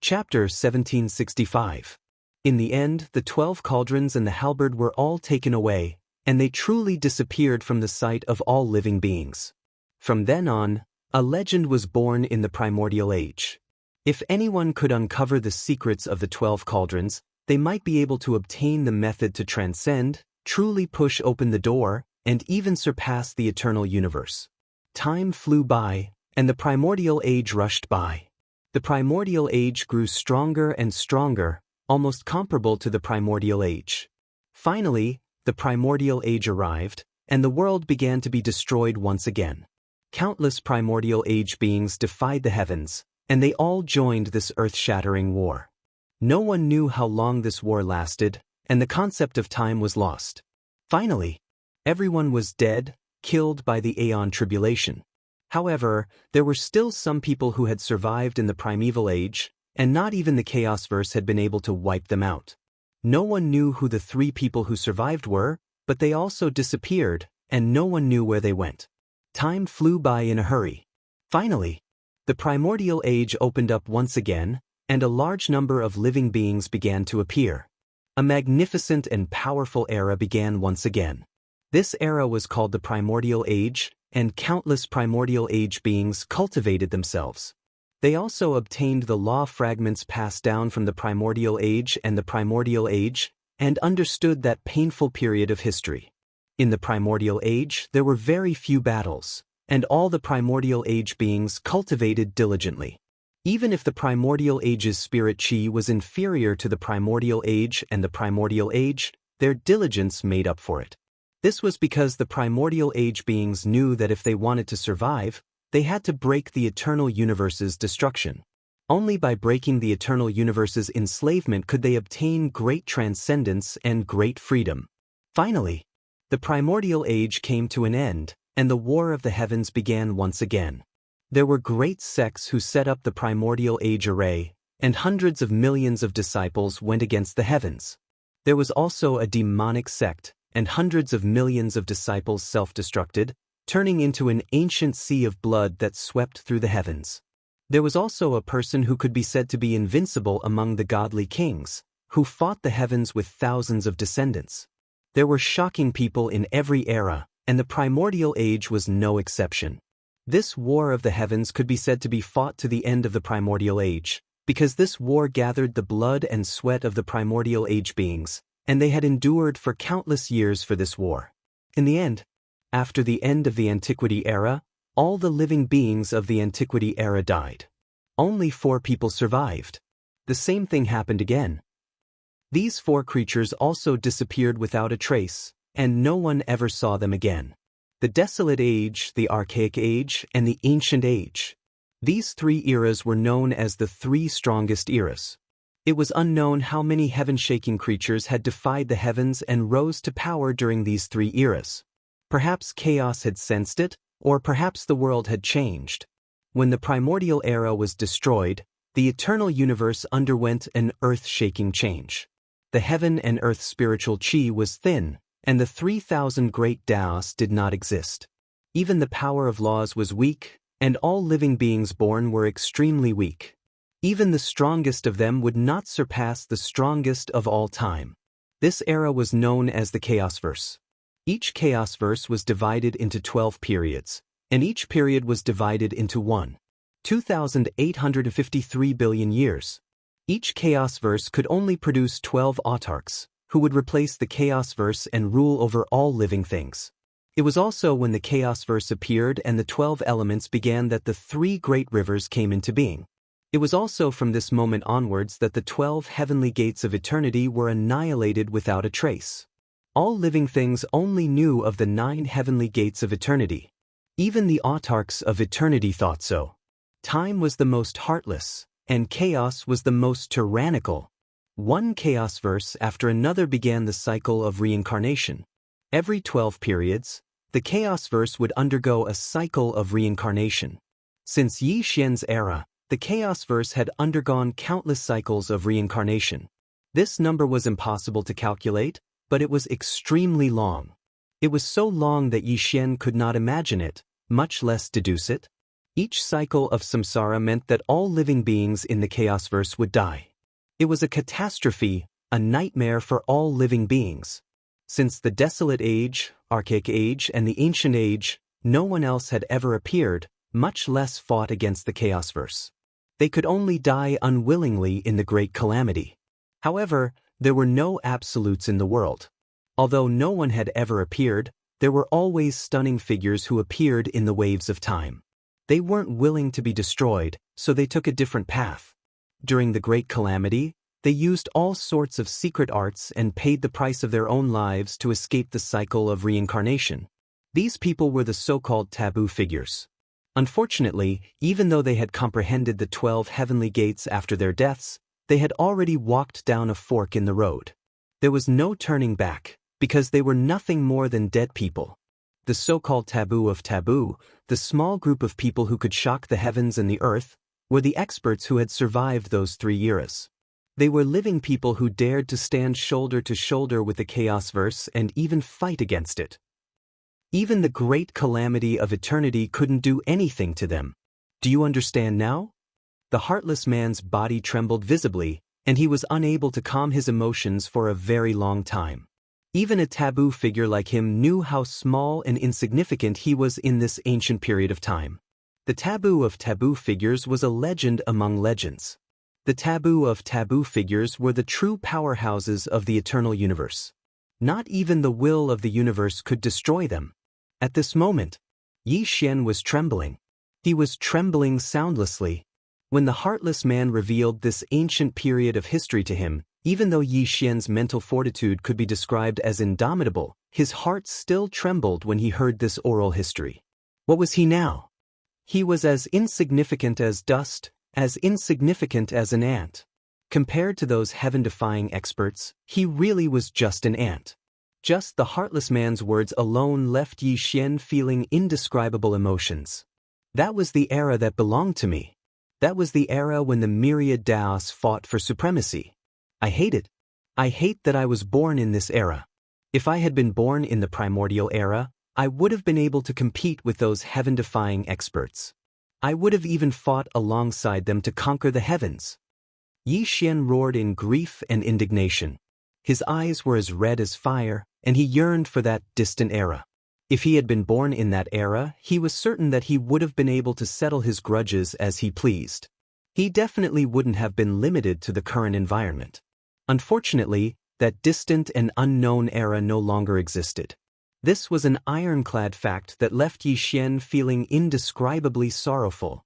Chapter 1765. In the end, the 12 cauldrons and the halberd were all taken away, and they truly disappeared from the sight of all living beings. From then on, a legend was born in the primordial age. If anyone could uncover the secrets of the 12 cauldrons, they might be able to obtain the method to transcend, truly push open the door, and even surpass the eternal universe. Time flew by, and the primordial age rushed by. The primordial age grew stronger and stronger, almost comparable to the primordial age. Finally, the primordial age arrived, and the world began to be destroyed once again. Countless primordial age beings defied the heavens, and they all joined this earth-shattering war. No one knew how long this war lasted, and the concept of time was lost. Finally, everyone was dead, killed by the Aeon Tribulation. However, there were still some people who had survived in the primeval age, and not even the Chaosverse had been able to wipe them out. No one knew who the 3 people who survived were, but they also disappeared, and no one knew where they went. Time flew by in a hurry. Finally, the primordial age opened up once again, and a large number of living beings began to appear. A magnificent and powerful era began once again. This era was called the primordial age, and countless primordial age beings cultivated themselves. They also obtained the law fragments passed down from the primordial age and the primordial age, and understood that painful period of history. In the primordial age, there were very few battles, and all the primordial age beings cultivated diligently. Even if the primordial age's spirit chi was inferior to the primordial age and the primordial age, their diligence made up for it. This was because the primordial age beings knew that if they wanted to survive, they had to break the eternal universe's destruction. Only by breaking the eternal universe's enslavement could they obtain great transcendence and great freedom. Finally, the primordial age came to an end, and the war of the heavens began once again. There were great sects who set up the primordial age array, and hundreds of millions of disciples went against the heavens. There was also a demonic sect, and hundreds of millions of disciples self-destructed, turning into an ancient sea of blood that swept through the heavens. There was also a person who could be said to be invincible among the godly kings, who fought the heavens with thousands of descendants. There were shocking people in every era, and the primordial age was no exception. This war of the heavens could be said to be fought to the end of the primordial age, because this war gathered the blood and sweat of the primordial age beings, and they had endured for countless years for this war. In the end, after the end of the Antiquity era, all the living beings of the Antiquity era died. Only 4 people survived. The same thing happened again. These 4 creatures also disappeared without a trace, and no one ever saw them again. The Desolate Age, the Archaic Age, and the Ancient Age. These 3 eras were known as the 3 strongest eras. It was unknown how many heaven-shaking creatures had defied the heavens and rose to power during these 3 eras. Perhaps chaos had sensed it, or perhaps the world had changed. When the primordial era was destroyed, the eternal universe underwent an earth-shaking change. The heaven and earth spiritual chi was thin, and the 3,000 great Daos did not exist. Even the power of laws was weak, and all living beings born were extremely weak. Even the strongest of them would not surpass the strongest of all time. This era was known as the Chaosverse. Each Chaosverse was divided into 12 periods, and each period was divided into 2,853 billion years. Each Chaosverse could only produce 12 autarchs, who would replace the Chaosverse and rule over all living things. It was also when the Chaosverse appeared and the 12 elements began that the 3 great rivers came into being. It was also from this moment onwards that the 12 heavenly gates of eternity were annihilated without a trace. All living things only knew of the 9 heavenly gates of eternity. Even the autarchs of eternity thought so. Time was the most heartless, and chaos was the most tyrannical. One Chaosverse after another began the cycle of reincarnation. Every 12 periods, the Chaosverse would undergo a cycle of reincarnation. Since Yi Xian's era, the Chaosverse had undergone countless cycles of reincarnation. This number was impossible to calculate, but it was extremely long. It was so long that Yi Xian could not imagine it, much less deduce it. Each cycle of samsara meant that all living beings in the chaosverse would die. It was a catastrophe, a nightmare for all living beings. Since the Desolate Age, Archaic Age, and the Ancient Age, no one else had ever appeared, much less fought against the chaosverse. They could only die unwillingly in the Great Calamity. However, there were no absolutes in the world. Although no one had ever appeared, there were always stunning figures who appeared in the waves of time. They weren't willing to be destroyed, so they took a different path. During the Great Calamity, they used all sorts of secret arts and paid the price of their own lives to escape the cycle of reincarnation. These people were the so-called taboo figures. Unfortunately, even though they had comprehended the 12 heavenly gates after their deaths, they had already walked down a fork in the road. There was no turning back, because they were nothing more than dead people. The so-called taboo of taboo, the small group of people who could shock the heavens and the earth, were the experts who had survived those 3 eras. They were living people who dared to stand shoulder to shoulder with the chaosverse and even fight against it. Even the great calamity of eternity couldn't do anything to them. Do you understand now? The heartless man's body trembled visibly, and he was unable to calm his emotions for a very long time. Even a taboo figure like him knew how small and insignificant he was in this ancient period of time. The taboo of taboo figures was a legend among legends. The taboo of taboo figures were the true powerhouses of the eternal universe. Not even the will of the universe could destroy them. At this moment, Yi Xian was trembling. He was trembling soundlessly. When the heartless man revealed this ancient period of history to him, even though Yi Xian's mental fortitude could be described as indomitable, his heart still trembled when he heard this oral history. What was he now? He was as insignificant as dust, as insignificant as an ant. Compared to those heaven-defying experts, he really was just an ant. Just the heartless man's words alone left Yi Xian feeling indescribable emotions. That was the era that belonged to me. That was the era when the myriad Daos fought for supremacy. I hate it. I hate that I was born in this era. If I had been born in the primordial era, I would have been able to compete with those heaven-defying experts. I would have even fought alongside them to conquer the heavens. Yi Xian roared in grief and indignation. His eyes were as red as fire, and he yearned for that distant era. If he had been born in that era, he was certain that he would have been able to settle his grudges as he pleased. He definitely wouldn't have been limited to the current environment. Unfortunately, that distant and unknown era no longer existed. This was an ironclad fact that left Yi Xian feeling indescribably sorrowful.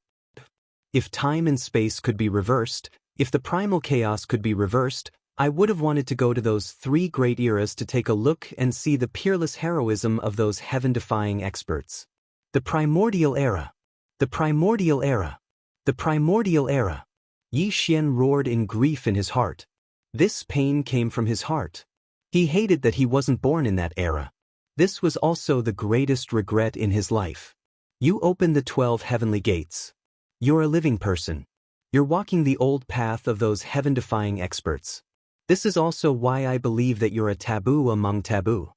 If time and space could be reversed, if the primal chaos could be reversed, I would have wanted to go to those 3 great eras to take a look and see the peerless heroism of those heaven-defying experts. The primordial era. The primordial era. The primordial era. Yi Xian roared in grief in his heart. This pain came from his heart. He hated that he wasn't born in that era. This was also the greatest regret in his life. You opened the 12 heavenly gates. You're a living person. You're walking the old path of those heaven-defying experts. This is also why I believe that you're a taboo among taboo.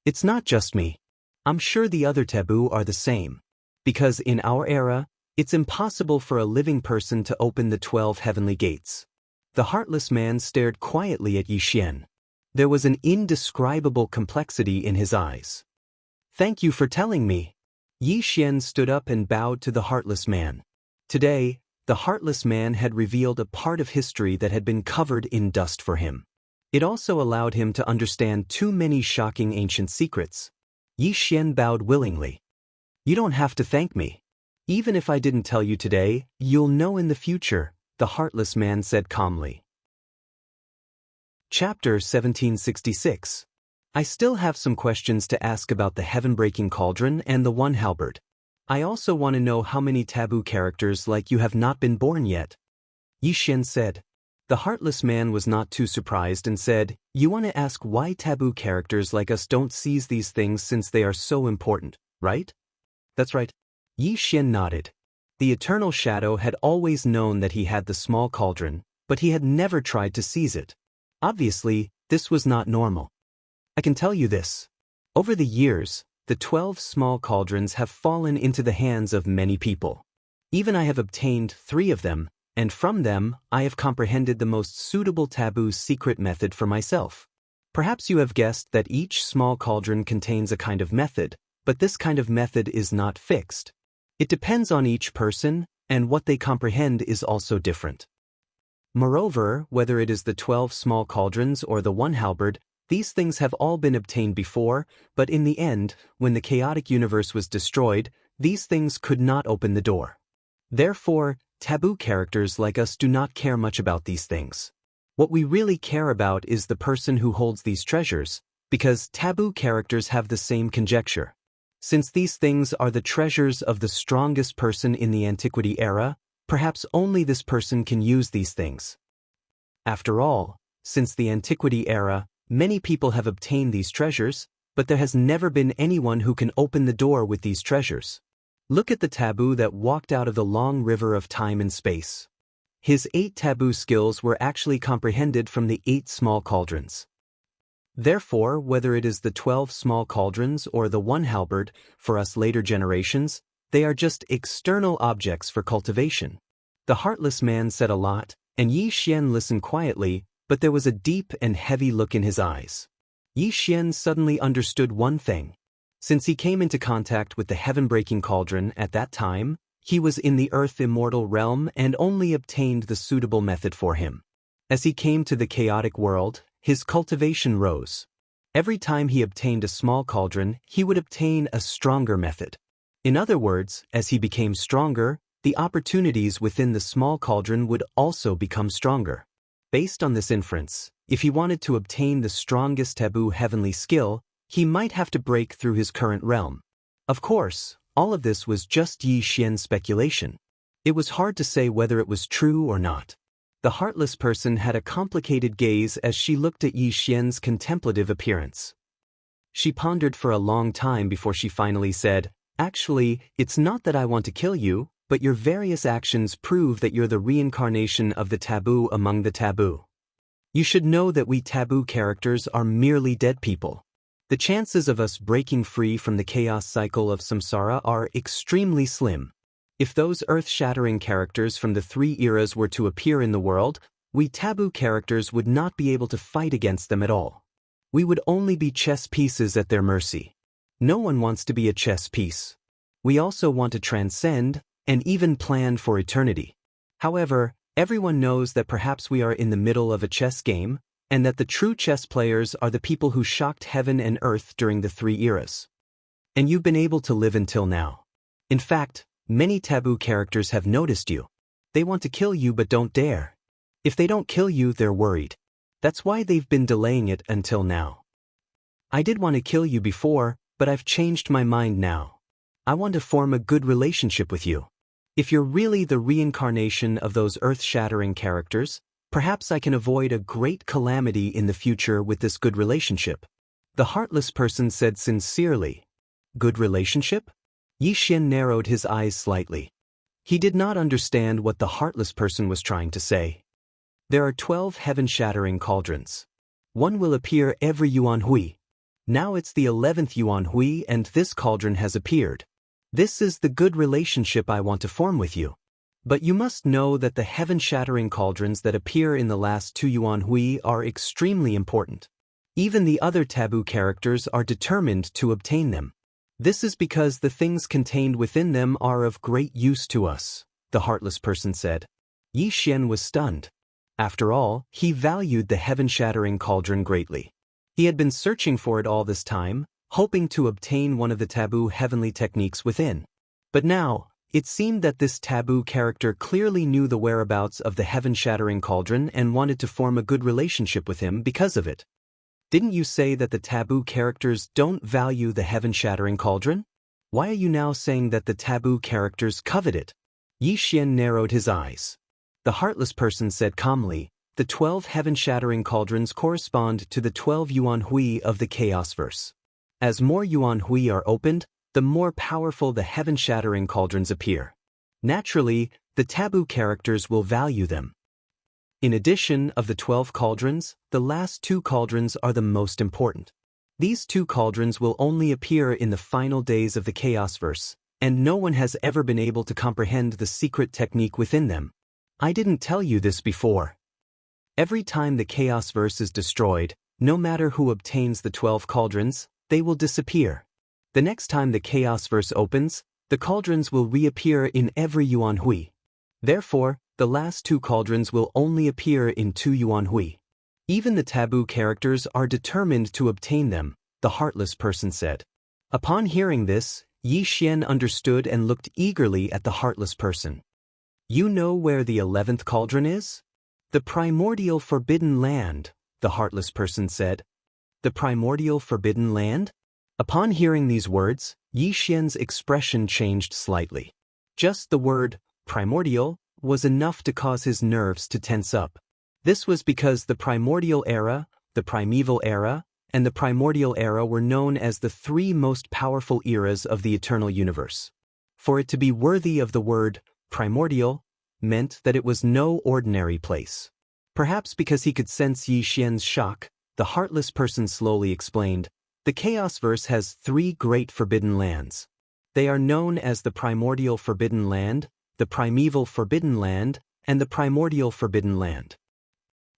It's not just me. I'm sure the other taboo are the same. Because in our era, it's impossible for a living person to open the 12 heavenly gates. The heartless man stared quietly at Yi Xian. There was an indescribable complexity in his eyes. Thank you for telling me. Yi Xian stood up and bowed to the heartless man. Today, the heartless man had revealed a part of history that had been covered in dust for him. It also allowed him to understand too many shocking ancient secrets. Yi Xian bowed willingly. You don't have to thank me. Even if I didn't tell you today, you'll know in the future, the heartless man said calmly. Chapter 1766. I still have some questions to ask about the heaven-breaking cauldron and the one halberd. I also want to know how many taboo characters like you have not been born yet. Yi Xian said. The heartless man was not too surprised and said, You want to ask why taboo characters like us don't seize these things since they are so important, right? That's right. Yi Xian nodded. The eternal shadow had always known that he had the small cauldron, but he had never tried to seize it. Obviously, this was not normal. I can tell you this. Over the years, the 12 small cauldrons have fallen into the hands of many people. Even I have obtained 3 of them, and from them I have comprehended the most suitable taboo secret method for myself. Perhaps you have guessed that each small cauldron contains a kind of method, but this kind of method is not fixed. It depends on each person, and what they comprehend is also different. Moreover, whether it is the 12 small cauldrons or the 1 halberd, these things have all been obtained before, but in the end, when the chaotic universe was destroyed, these things could not open the door. Therefore, taboo characters like us do not care much about these things. What we really care about is the person who holds these treasures, because taboo characters have the same conjecture. Since these things are the treasures of the strongest person in the antiquity era, perhaps only this person can use these things. After all, since the antiquity era, many people have obtained these treasures, but there has never been anyone who can open the door with these treasures. Look at the taboo that walked out of the long river of time and space. His 8 taboo skills were actually comprehended from the 8 small cauldrons. Therefore, whether it is the 12 small cauldrons or the 1 halberd, for us later generations, they are just external objects for cultivation. The heartless man said a lot, and Yi Xian listened quietly, but there was a deep and heavy look in his eyes. Yi Xian suddenly understood one thing. Since he came into contact with the heaven-breaking cauldron at that time, he was in the earth immortal realm and only obtained the suitable method for him. As he came to the chaotic world, his cultivation rose. Every time he obtained a small cauldron, he would obtain a stronger method. In other words, as he became stronger, the opportunities within the small cauldron would also become stronger. Based on this inference, if he wanted to obtain the strongest taboo heavenly skill, he might have to break through his current realm. Of course, all of this was just Yi Xian's speculation. It was hard to say whether it was true or not. The heartless person had a complicated gaze as she looked at Yi Xian's contemplative appearance. She pondered for a long time before she finally said, "Actually, it's not that I want to kill you, but your various actions prove that you're the reincarnation of the taboo among the taboo. You should know that we taboo characters are merely dead people. The chances of us breaking free from the chaos cycle of samsara are extremely slim. If those earth-shattering characters from the 3 eras were to appear in the world, we taboo characters would not be able to fight against them at all. We would only be chess pieces at their mercy. No one wants to be a chess piece. We also want to transcend, and even plan for eternity. However, everyone knows that perhaps we are in the middle of a chess game, and that the true chess players are the people who shocked heaven and earth during the 3 eras. And you've been able to live until now. In fact, many taboo characters have noticed you. They want to kill you but don't dare. If they don't kill you, they're worried. That's why they've been delaying it until now. I did want to kill you before, but I've changed my mind now. I want to form a good relationship with you. If you're really the reincarnation of those earth-shattering characters, perhaps I can avoid a great calamity in the future with this good relationship." The heartless person said sincerely. Good relationship? Yi Xian narrowed his eyes slightly. He did not understand what the heartless person was trying to say. There are 12 heaven-shattering cauldrons. One will appear every Yuan Hui. Now it's the 11th Yuan Hui and this cauldron has appeared. This is the good relationship I want to form with you. But you must know that the heaven-shattering cauldrons that appear in the last 2 Yuan Hui are extremely important. Even the other taboo characters are determined to obtain them. This is because the things contained within them are of great use to us, the heartless person said. Yi Xian was stunned. After all, he valued the heaven-shattering cauldron greatly. He had been searching for it all this time, hoping to obtain one of the taboo heavenly techniques within. But now, it seemed that this taboo character clearly knew the whereabouts of the heaven-shattering cauldron and wanted to form a good relationship with him because of it. Didn't you say that the taboo characters don't value the heaven-shattering cauldron? Why are you now saying that the taboo characters covet it? Yi Xian narrowed his eyes. The heartless person said calmly, the 12 heaven-shattering cauldrons correspond to the 12 Yuan Hui of the Chaos Verse. As more Yuan Hui are opened, the more powerful the heaven-shattering cauldrons appear. Naturally, the taboo characters will value them. In addition of the 12 cauldrons, the last 2 cauldrons are the most important. These 2 cauldrons will only appear in the final days of the Chaos Verse, and no one has ever been able to comprehend the secret technique within them. I didn't tell you this before. Every time the Chaos Verse is destroyed, no matter who obtains the 12 cauldrons, they will disappear. The next time the Chaos Verse opens, the cauldrons will reappear in every Yuan Hui. Therefore, the last 2 cauldrons will only appear in 2 Yuan Hui. Even the taboo characters are determined to obtain them, the heartless person said. Upon hearing this, Yi Xian understood and looked eagerly at the heartless person. You know where the 11th cauldron is? The primordial forbidden land, the heartless person said. The primordial forbidden land? Upon hearing these words, Yi Xian's expression changed slightly. Just the word, primordial, was enough to cause his nerves to tense up. This was because the primordial era, the primeval era, and the primordial era were known as the 3 most powerful eras of the eternal universe. For it to be worthy of the word, primordial, meant that it was no ordinary place. Perhaps because he could sense Yi Xian's shock, the heartless person slowly explained, the Chaos Verse has 3 great forbidden lands. They are known as the primordial forbidden land, the primeval forbidden land, and the primordial forbidden land.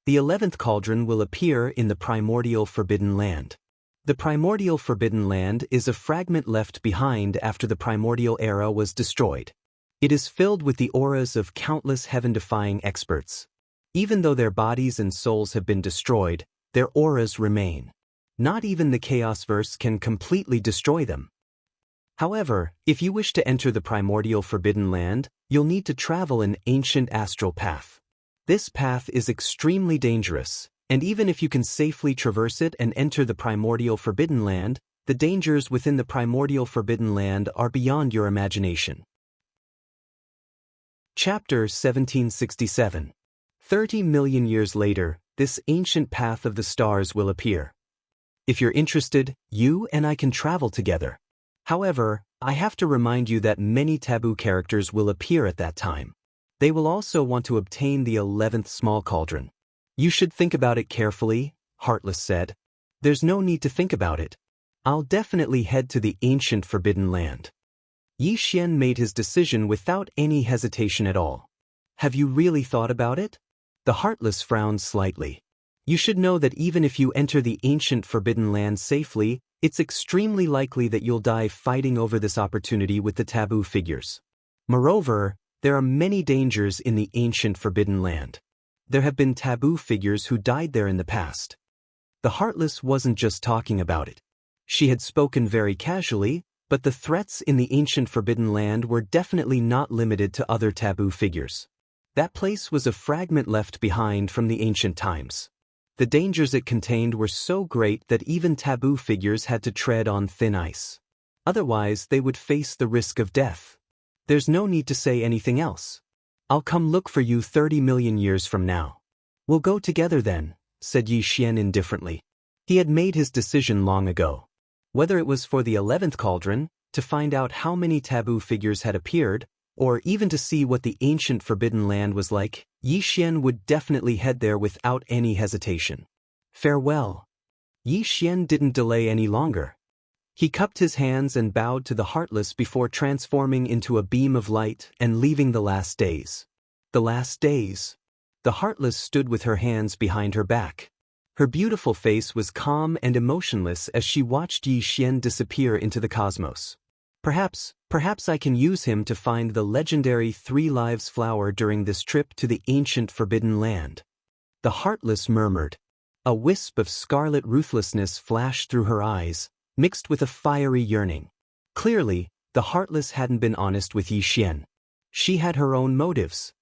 The 11th cauldron will appear in the primordial forbidden land. The primordial forbidden land is a fragment left behind after the primordial era was destroyed. It is filled with the auras of countless heaven-defying experts. Even though their bodies and souls have been destroyed, their auras remain. Not even the Chaos Verse can completely destroy them. However, if you wish to enter the primordial forbidden land, you'll need to travel an ancient astral path. This path is extremely dangerous, and even if you can safely traverse it and enter the primordial forbidden land, the dangers within the primordial forbidden land are beyond your imagination. Chapter 1767. 30 million years later, this ancient path of the stars will appear. If you're interested, you and I can travel together. However, I have to remind you that many taboo characters will appear at that time. They will also want to obtain the 11th small cauldron. You should think about it carefully, Heartless said. There's no need to think about it. I'll definitely head to the ancient forbidden land. Yi Xian made his decision without any hesitation at all. Have you really thought about it? The Heartless frowned slightly. You should know that even if you enter the ancient forbidden land safely, it's extremely likely that you'll die fighting over this opportunity with the taboo figures. Moreover, there are many dangers in the ancient forbidden land. There have been taboo figures who died there in the past. The Heartless wasn't just talking about it. She had spoken very casually, but the threats in the ancient forbidden land were definitely not limited to other taboo figures. That place was a fragment left behind from the ancient times. The dangers it contained were so great that even taboo figures had to tread on thin ice. Otherwise, they would face the risk of death. There's no need to say anything else. I'll come look for you 30 million years from now. We'll go together then, said Yi Xian indifferently. He had made his decision long ago. Whether it was for the 11th cauldron, to find out how many taboo figures had appeared, or even to see what the ancient forbidden land was like, Yi Xian would definitely head there without any hesitation. Farewell. Yi Xian didn't delay any longer. He cupped his hands and bowed to the Heartless before transforming into a beam of light and leaving the last days. The last days. The Heartless stood with her hands behind her back. Her beautiful face was calm and emotionless as she watched Yi Xian disappear into the cosmos. Perhaps I can use him to find the legendary 3 Lives flower during this trip to the ancient forbidden land. The Heartless murmured. A wisp of scarlet ruthlessness flashed through her eyes, mixed with a fiery yearning. Clearly, the Heartless hadn't been honest with Yi Xian. She had her own motives.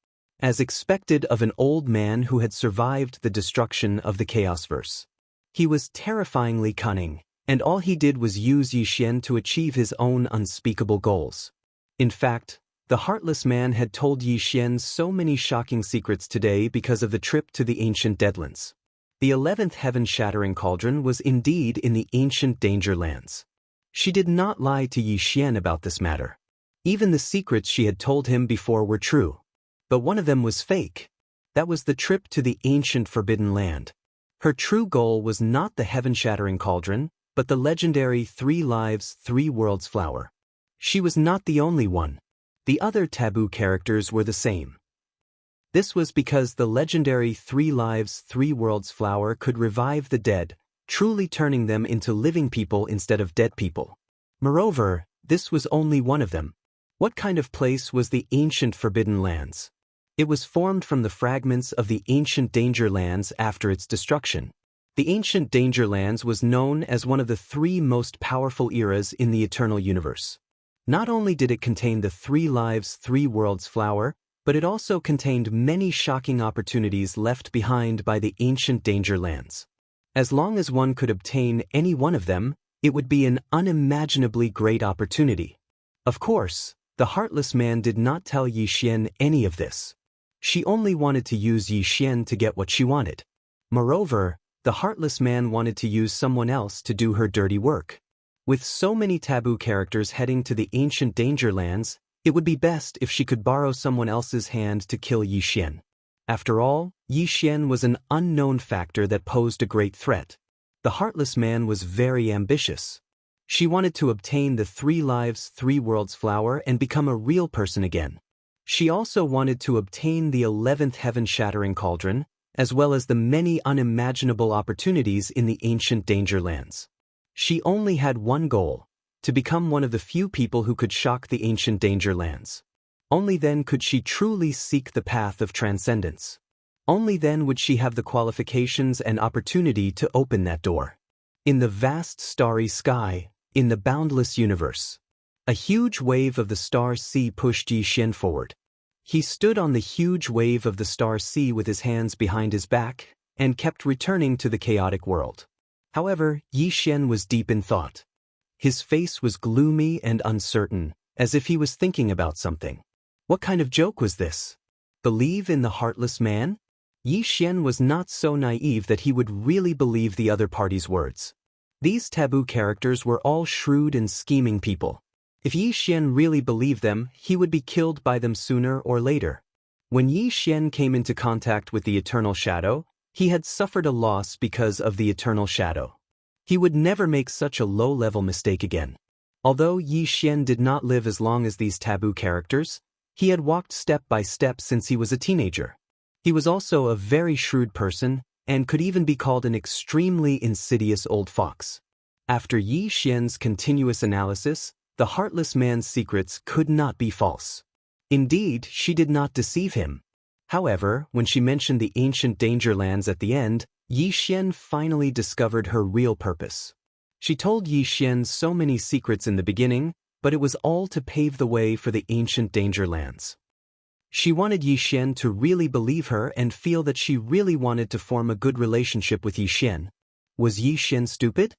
As expected of an old man who had survived the destruction of the Chaos Verse. He was terrifyingly cunning, and all he did was use Yi Xian to achieve his own unspeakable goals. In fact, the Heartless man had told Yi Xian so many shocking secrets today because of the trip to the ancient Deadlands. The 11th heaven-shattering cauldron was indeed in the ancient Dangerlands. She did not lie to Yi Xian about this matter. Even the secrets she had told him before were true. But one of them was fake. That was the trip to the ancient forbidden land. Her true goal was not the heaven-shattering cauldron, but the legendary 3 Lives, 3 Worlds flower. she was not the only one. The other taboo characters were the same. This was because the legendary 3 lives 3 worlds flower could revive the dead, truly turning them into living people instead of dead people. Moreover, this was only one of them. What kind of place was the ancient Forbidden Lands? It was formed from the fragments of the ancient Danger Lands after its destruction. The ancient Danger Lands was known as one of the 3 most powerful eras in the eternal universe. Not only did it contain the 3 lives 3 worlds flower, but it also contained many shocking opportunities left behind by the ancient Danger Lands. As long as one could obtain any one of them, it would be an unimaginably great opportunity. Of course, the Heartless Man did not tell Yi Xian any of this. She only wanted to use Yi Xian to get what she wanted. Moreover, the Heartless Man wanted to use someone else to do her dirty work. With so many taboo characters heading to the ancient Danger Lands, it would be best if she could borrow someone else's hand to kill Yi Xian. After all, Yi Xian was an unknown factor that posed a great threat. The Heartless Man was very ambitious. She wanted to obtain the 3 lives 3 worlds flower and become a real person again. She also wanted to obtain the 11th heaven-shattering cauldron, as well as the many unimaginable opportunities in the ancient Danger Lands. She only had one goal: to become one of the few people who could shock the ancient Danger Lands. Only then could she truly seek the path of transcendence. Only then would she have the qualifications and opportunity to open that door. In the vast starry sky, in the boundless universe, a huge wave of the star sea pushed Yi Xian forward. He stood on the huge wave of the star sea with his hands behind his back and kept returning to the chaotic world. However, Yi Xian was deep in thought. His face was gloomy and uncertain, as if he was thinking about something. What kind of joke was this? Believe in the Heartless Man? Yi Xian was not so naive that he would really believe the other party's words. These taboo characters were all shrewd and scheming people. If Yi Xian really believed them, he would be killed by them sooner or later. When Yi Xian came into contact with the Eternal Shadow, he had suffered a loss because of the Eternal Shadow. He would never make such a low-level mistake again. Although Yi Xian did not live as long as these taboo characters, he had walked step by step since he was a teenager. He was also a very shrewd person, and could even be called an extremely insidious old fox. After Yi Xian's continuous analysis, the Heartless Man's secrets could not be false. Indeed, she did not deceive him. However, when she mentioned the ancient Danger Lands at the end, Yi Xian finally discovered her real purpose. She told Yi Xian so many secrets in the beginning, but it was all to pave the way for the ancient Danger Lands. She wanted Yi Xian to really believe her and feel that she really wanted to form a good relationship with Yi Xian. Was Yi Xian stupid?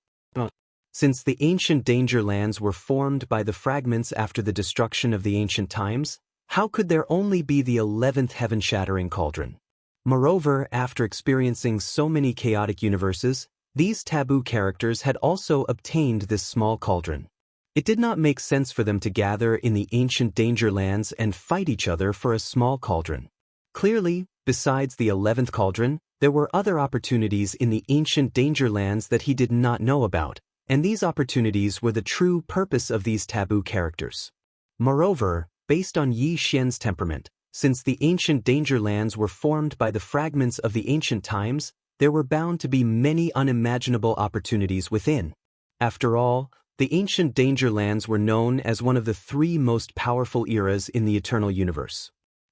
Since the ancient Danger Lands were formed by the fragments after the destruction of the ancient times, how could there only be the 11th heaven-shattering cauldron? Moreover, after experiencing so many chaotic universes, these taboo characters had also obtained this small cauldron. It did not make sense for them to gather in the ancient Danger Lands and fight each other for a small cauldron. Clearly, besides the 11th cauldron, there were other opportunities in the ancient Danger Lands that he did not know about, and these opportunities were the true purpose of these taboo characters. Moreover, based on Yi Xian's temperament, since the ancient Danger Lands were formed by the fragments of the ancient times, there were bound to be many unimaginable opportunities within. After all, the ancient Danger Lands were known as one of the 3 most powerful eras in the eternal universe.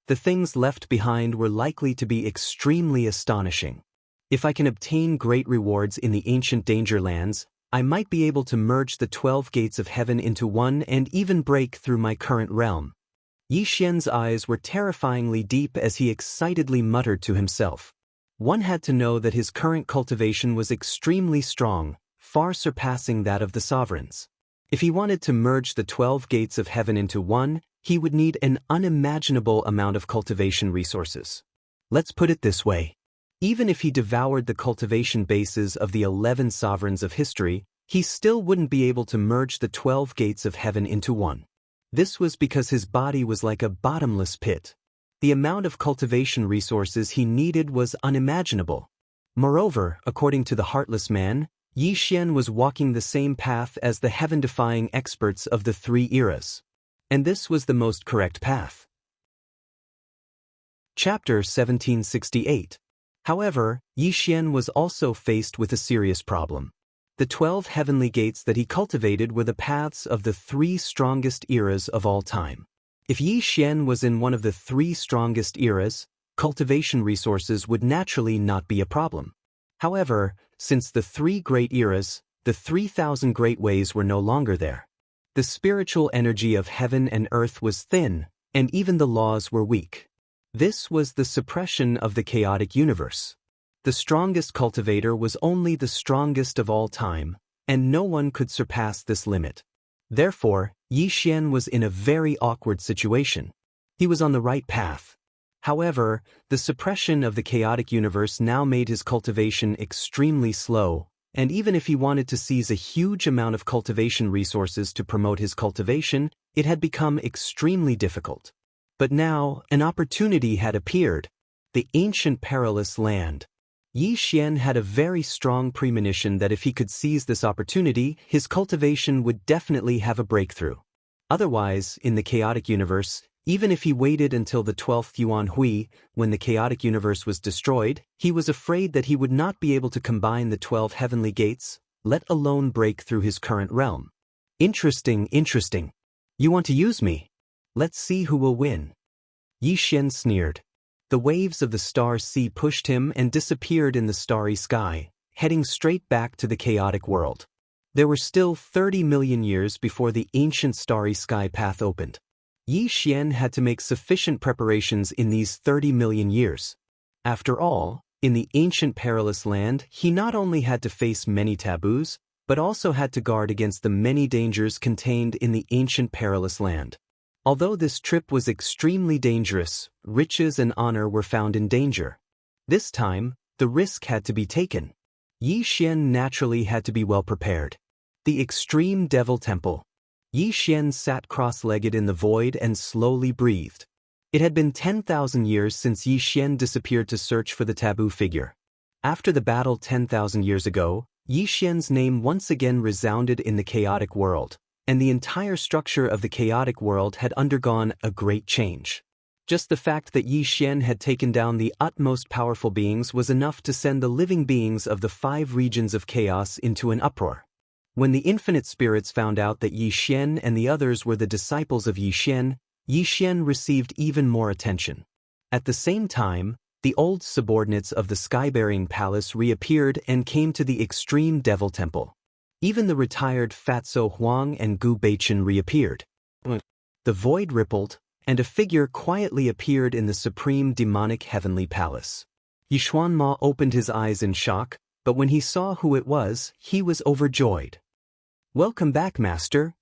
The things left behind were likely to be extremely astonishing. If I can obtain great rewards in the ancient Danger Lands, I might be able to merge the 12 gates of heaven into one and even break through my current realm. Yi Xian's eyes were terrifyingly deep as he excitedly muttered to himself. One had to know that his current cultivation was extremely strong, far surpassing that of the sovereigns. If he wanted to merge the 12 gates of heaven into one, he would need an unimaginable amount of cultivation resources. Let's put it this way. Even if he devoured the cultivation bases of the 11 sovereigns of history, he still wouldn't be able to merge the 12 gates of heaven into one. This was because his body was like a bottomless pit. The amount of cultivation resources he needed was unimaginable. Moreover, according to the Heartless Man, Yi Xian was walking the same path as the heaven-defying experts of the 3 eras. And this was the most correct path. Chapter 1768. However, Yi Xian was also faced with a serious problem. The 12 heavenly gates that he cultivated were the paths of the 3 strongest eras of all time. If Yi Xian was in one of the 3 strongest eras, cultivation resources would naturally not be a problem. However, since the 3 great eras, the 3,000 great ways were no longer there. The spiritual energy of heaven and earth was thin, and even the laws were weak. This was the suppression of the chaotic universe. The strongest cultivator was only the strongest of all time, and no one could surpass this limit. Therefore, Yi Xian was in a very awkward situation. He was on the right path. However, the suppression of the chaotic universe now made his cultivation extremely slow, and even if he wanted to seize a huge amount of cultivation resources to promote his cultivation, it had become extremely difficult. But now, an opportunity had appeared: the ancient perilous land. Yi Xian had a very strong premonition that if he could seize this opportunity, his cultivation would definitely have a breakthrough. Otherwise, in the chaotic universe, even if he waited until the 12th Yuan Hui, when the chaotic universe was destroyed, he was afraid that he would not be able to combine the 12 heavenly gates, let alone break through his current realm. Interesting. You want to use me? Let's see who will win. Yi Xian sneered. The waves of the star sea pushed him and disappeared in the starry sky, heading straight back to the chaotic world. There were still 30 million years before the ancient starry sky path opened. Yi Xian had to make sufficient preparations in these 30 million years. After all, in the ancient perilous land, he not only had to face many taboos, but also had to guard against the many dangers contained in the ancient perilous land. Although this trip was extremely dangerous, riches and honor were found in danger. This time, the risk had to be taken. Yi Xian naturally had to be well prepared. The Extreme Devil Temple. Yi Xian sat cross-legged in the void and slowly breathed. It had been 10,000 years since Yi Xian disappeared to search for the taboo figure. After the battle 10,000 years ago, Yi Xian's name once again resounded in the chaotic world, and the entire structure of the chaotic world had undergone a great change. Just the fact that Yi Xian had taken down the utmost powerful beings was enough to send the living beings of the 5 regions of chaos into an uproar. When the infinite spirits found out that Yi Xian and the others were the disciples of Yi Xian received even more attention. At the same time, the old subordinates of the sky-bearing palace reappeared and came to the Extreme Devil Temple. Even the retired Fatso Huang and Gu Beichen reappeared. The void rippled, and a figure quietly appeared in the supreme demonic heavenly palace. Yi Xuanma opened his eyes in shock, but when he saw who it was, he was overjoyed. "Welcome back, Master."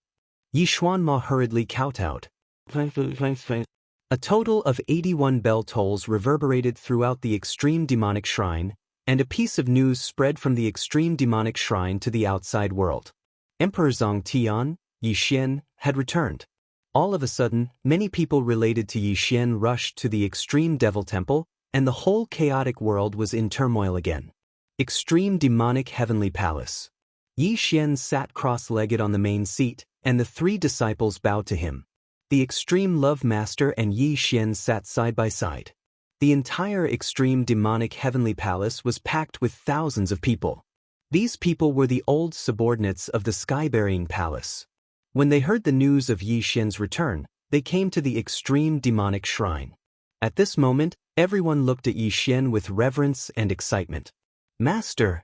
Yi Xuanma hurriedly kowtowed. A total of 81 bell tolls reverberated throughout the Extreme Demonic Shrine, and a piece of news spread from the Extreme Demonic Shrine to the outside world. Emperor Zhang Tian, Yi Xian, had returned. All of a sudden, many people related to Yi Xian rushed to the Extreme Devil Temple, and the whole chaotic world was in turmoil again. Extreme Demonic Heavenly Palace. Yi Xian sat cross-legged on the main seat, and the 3 disciples bowed to him. The Extreme Love Master and Yi Xian sat side by side. The entire Extreme Demonic Heavenly Palace was packed with thousands of people. These people were the old subordinates of the sky-bearing palace. When they heard the news of Yi Xian's return, they came to the Extreme Demonic Shrine. At this moment, everyone looked at Yi Xian with reverence and excitement. "Master!"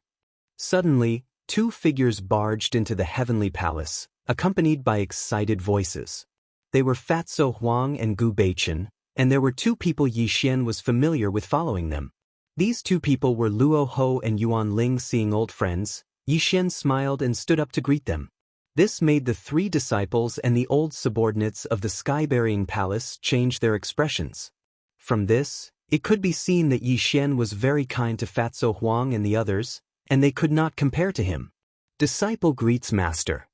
Suddenly, 2 figures barged into the heavenly palace, accompanied by excited voices. They were Fatso Huang and Gu Beichen, and there were 2 people Yi Xian was familiar with following them. These 2 people were Luo Ho and Yuan Ling. Seeing old friends, Yi Xian smiled and stood up to greet them. This made the 3 disciples and the old subordinates of the sky-bearing palace change their expressions. From this, it could be seen that Yi Xian was very kind to Fatso Huang and the others, and they could not compare to him. Disciple greets Master.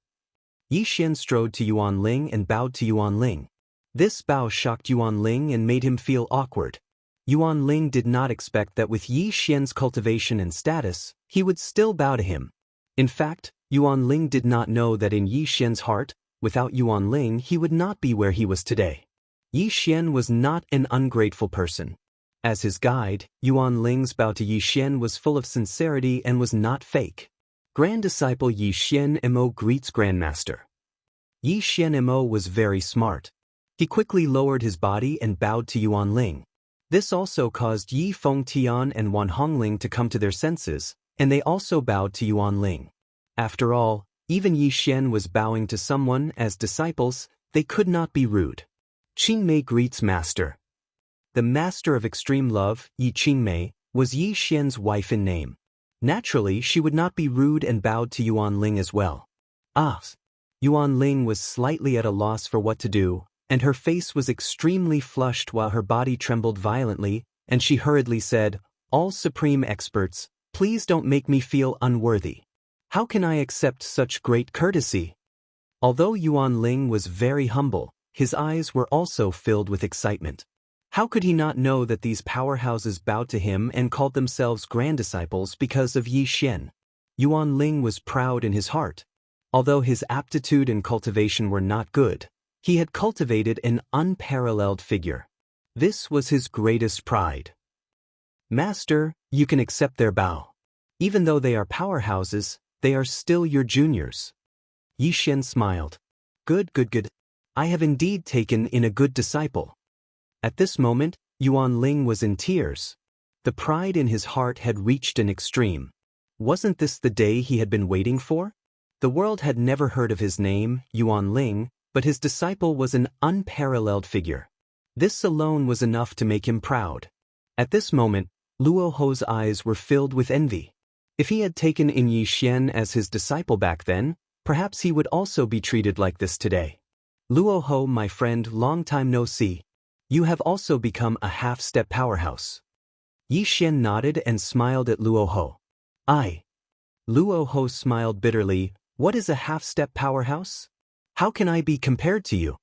Yi Xian strode to Yuan Ling and bowed to Yuan Ling. This bow shocked Yuan Ling and made him feel awkward. Yuan Ling did not expect that with Yi Xian's cultivation and status, he would still bow to him. In fact, Yuan Ling did not know that in Yi Xian's heart, without Yuan Ling he would not be where he was today. Yi Xian was not an ungrateful person. As his guide, Yuan Ling's bow to Yi Xian was full of sincerity and was not fake. Grand Disciple Yi Xian Mo greets Grandmaster. Yi Xian Mo was very smart. He quickly lowered his body and bowed to Yuan Ling. This also caused Yi Fengtian and Wan Hongling to come to their senses, and they also bowed to Yuan Ling. After all, even Yi Xian was bowing to someone as disciples, they could not be rude. Qingmei greets Master. The Master of Extreme Love, Yi Qingmei, was Yi Xian's wife in name. Naturally, she would not be rude and bowed to Yuan Ling as well. Yuan Ling was slightly at a loss for what to do, and her face was extremely flushed while her body trembled violently, and she hurriedly said, "All supreme experts, please don't make me feel unworthy. How can I accept such great courtesy?" Although Yuan Ling was very humble, his eyes were also filled with excitement. How could he not know that these powerhouses bowed to him and called themselves grand disciples because of Yi Xian? Yuan Ling was proud in his heart. Although his aptitude and cultivation were not good, he had cultivated an unparalleled figure. This was his greatest pride. "Master, you can accept their bow. Even though they are powerhouses, they are still your juniors." Yi Xian smiled. Good. I have indeed taken in a good disciple." At this moment, Yuan Ling was in tears. The pride in his heart had reached an extreme. Wasn't this the day he had been waiting for? The world had never heard of his name, Yuan Ling, but his disciple was an unparalleled figure. This alone was enough to make him proud. At this moment, Luo Ho's eyes were filled with envy. If he had taken in Yi Xian as his disciple back then, perhaps he would also be treated like this today. "Luo Ho, my friend, long time no see. You have also become a half-step powerhouse." Yi Xian nodded and smiled at Luo Ho. Luo Ho smiled bitterly. "What is a half-step powerhouse? How can I be compared to you?"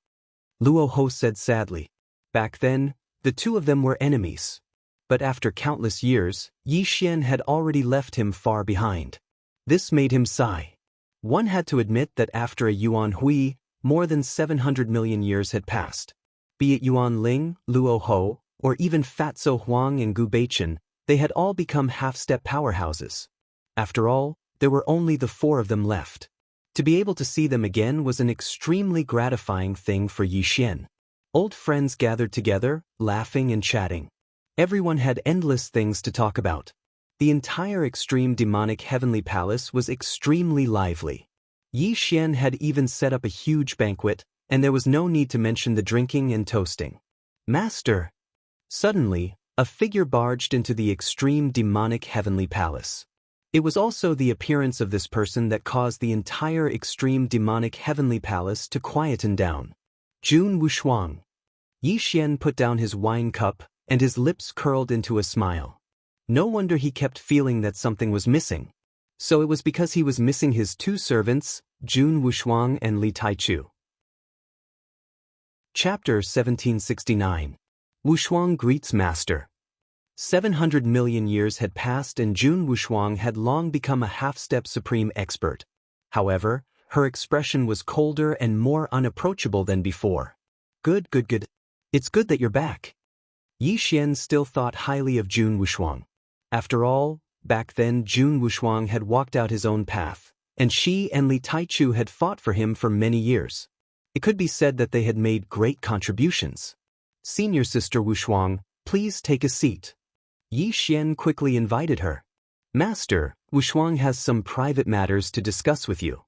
Luo Ho said sadly. Back then, the two of them were enemies. But after countless years, Yi Xian had already left him far behind. This made him sigh. One had to admit that after a Yuan Hui, more than 700 million years had passed. Be it Yuan Ling, Luo Ho, or even Fatso Huang and Gu Beichen, they had all become half-step powerhouses. After all, there were only the four of them left. To be able to see them again was an extremely gratifying thing for Yi Xian. Old friends gathered together, laughing and chatting. Everyone had endless things to talk about. The entire extreme demonic heavenly palace was extremely lively. Yi Xian had even set up a huge banquet, and there was no need to mention the drinking and toasting. "Master!" Suddenly, a figure barged into the extreme demonic heavenly palace. It was also the appearance of this person that caused the entire extreme demonic heavenly palace to quieten down. Jun Wushuang. Yi Xian put down his wine cup, and his lips curled into a smile. No wonder he kept feeling that something was missing. So it was because he was missing his two servants, Jun Wushuang and Li Taichu. Chapter 1769. Wushuang greets Master. 700 million years had passed and Jun Wushuang had long become a half-step supreme expert. However, her expression was colder and more unapproachable than before. Good. It's good that you're back." Yi Xian still thought highly of Jun Wushuang. After all, back then Jun Wushuang had walked out his own path, and she and Li Taichu had fought for him for many years. It could be said that they had made great contributions. "Senior Sister Wushuang, please take a seat." Yi Xian quickly invited her. "Master, Wushuang has some private matters to discuss with you."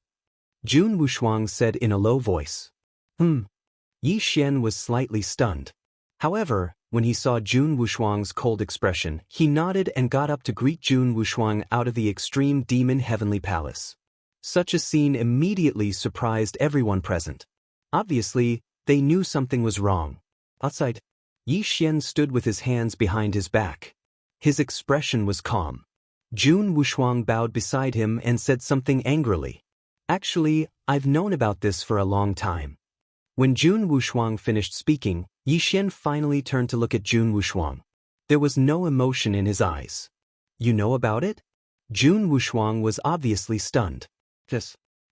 Jun Wushuang said in a low voice. Yi Xian was slightly stunned. However, when he saw Jun Wushuang's cold expression, he nodded and got up to greet Jun Wushuang out of the extreme demon heavenly palace. Such a scene immediately surprised everyone present. Obviously, they knew something was wrong. Outside, Yi Xian stood with his hands behind his back. His expression was calm. Jun Wushuang bowed beside him and said something angrily. "Actually, I've known about this for a long time." When Jun Wushuang finished speaking, Yi Xian finally turned to look at Jun Wushuang. There was no emotion in his eyes. "You know about it?" Jun Wushuang was obviously stunned.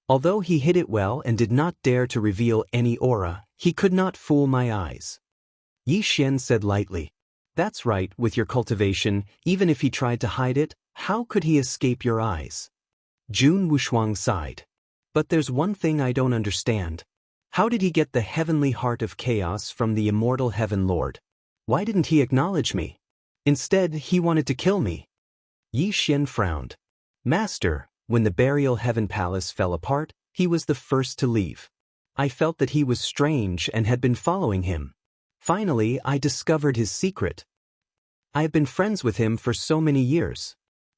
Although he hid it well and did not dare to reveal any aura, he could not fool my eyes. Yi Xian said lightly. That's right, with your cultivation, even if he tried to hide it, how could he escape your eyes? Jun Wushuang sighed. But there's one thing I don't understand. How did he get the heavenly heart of chaos from the immortal heaven lord? Why didn't he acknowledge me? Instead, he wanted to kill me. Yi Xian frowned. Master, when the burial heaven palace fell apart, he was the first to leave. I felt that he was strange and had been following him. Finally, I discovered his secret. I have been friends with him for so many years.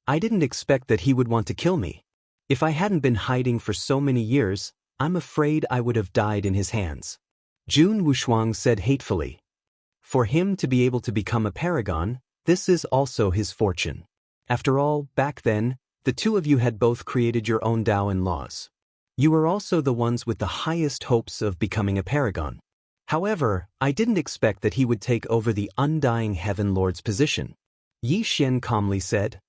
I didn't expect that he would want to kill me. If I hadn't been hiding for so many years, I'm afraid I would have died in his hands. Jun Wushuang said hatefully. For him to be able to become a paragon, this is also his fortune. After all, back then, the two of you had both created your own Tao and laws. You were also the ones with the highest hopes of becoming a paragon. However, I didn't expect that he would take over the undying heaven lord's position. Yi Xian calmly said.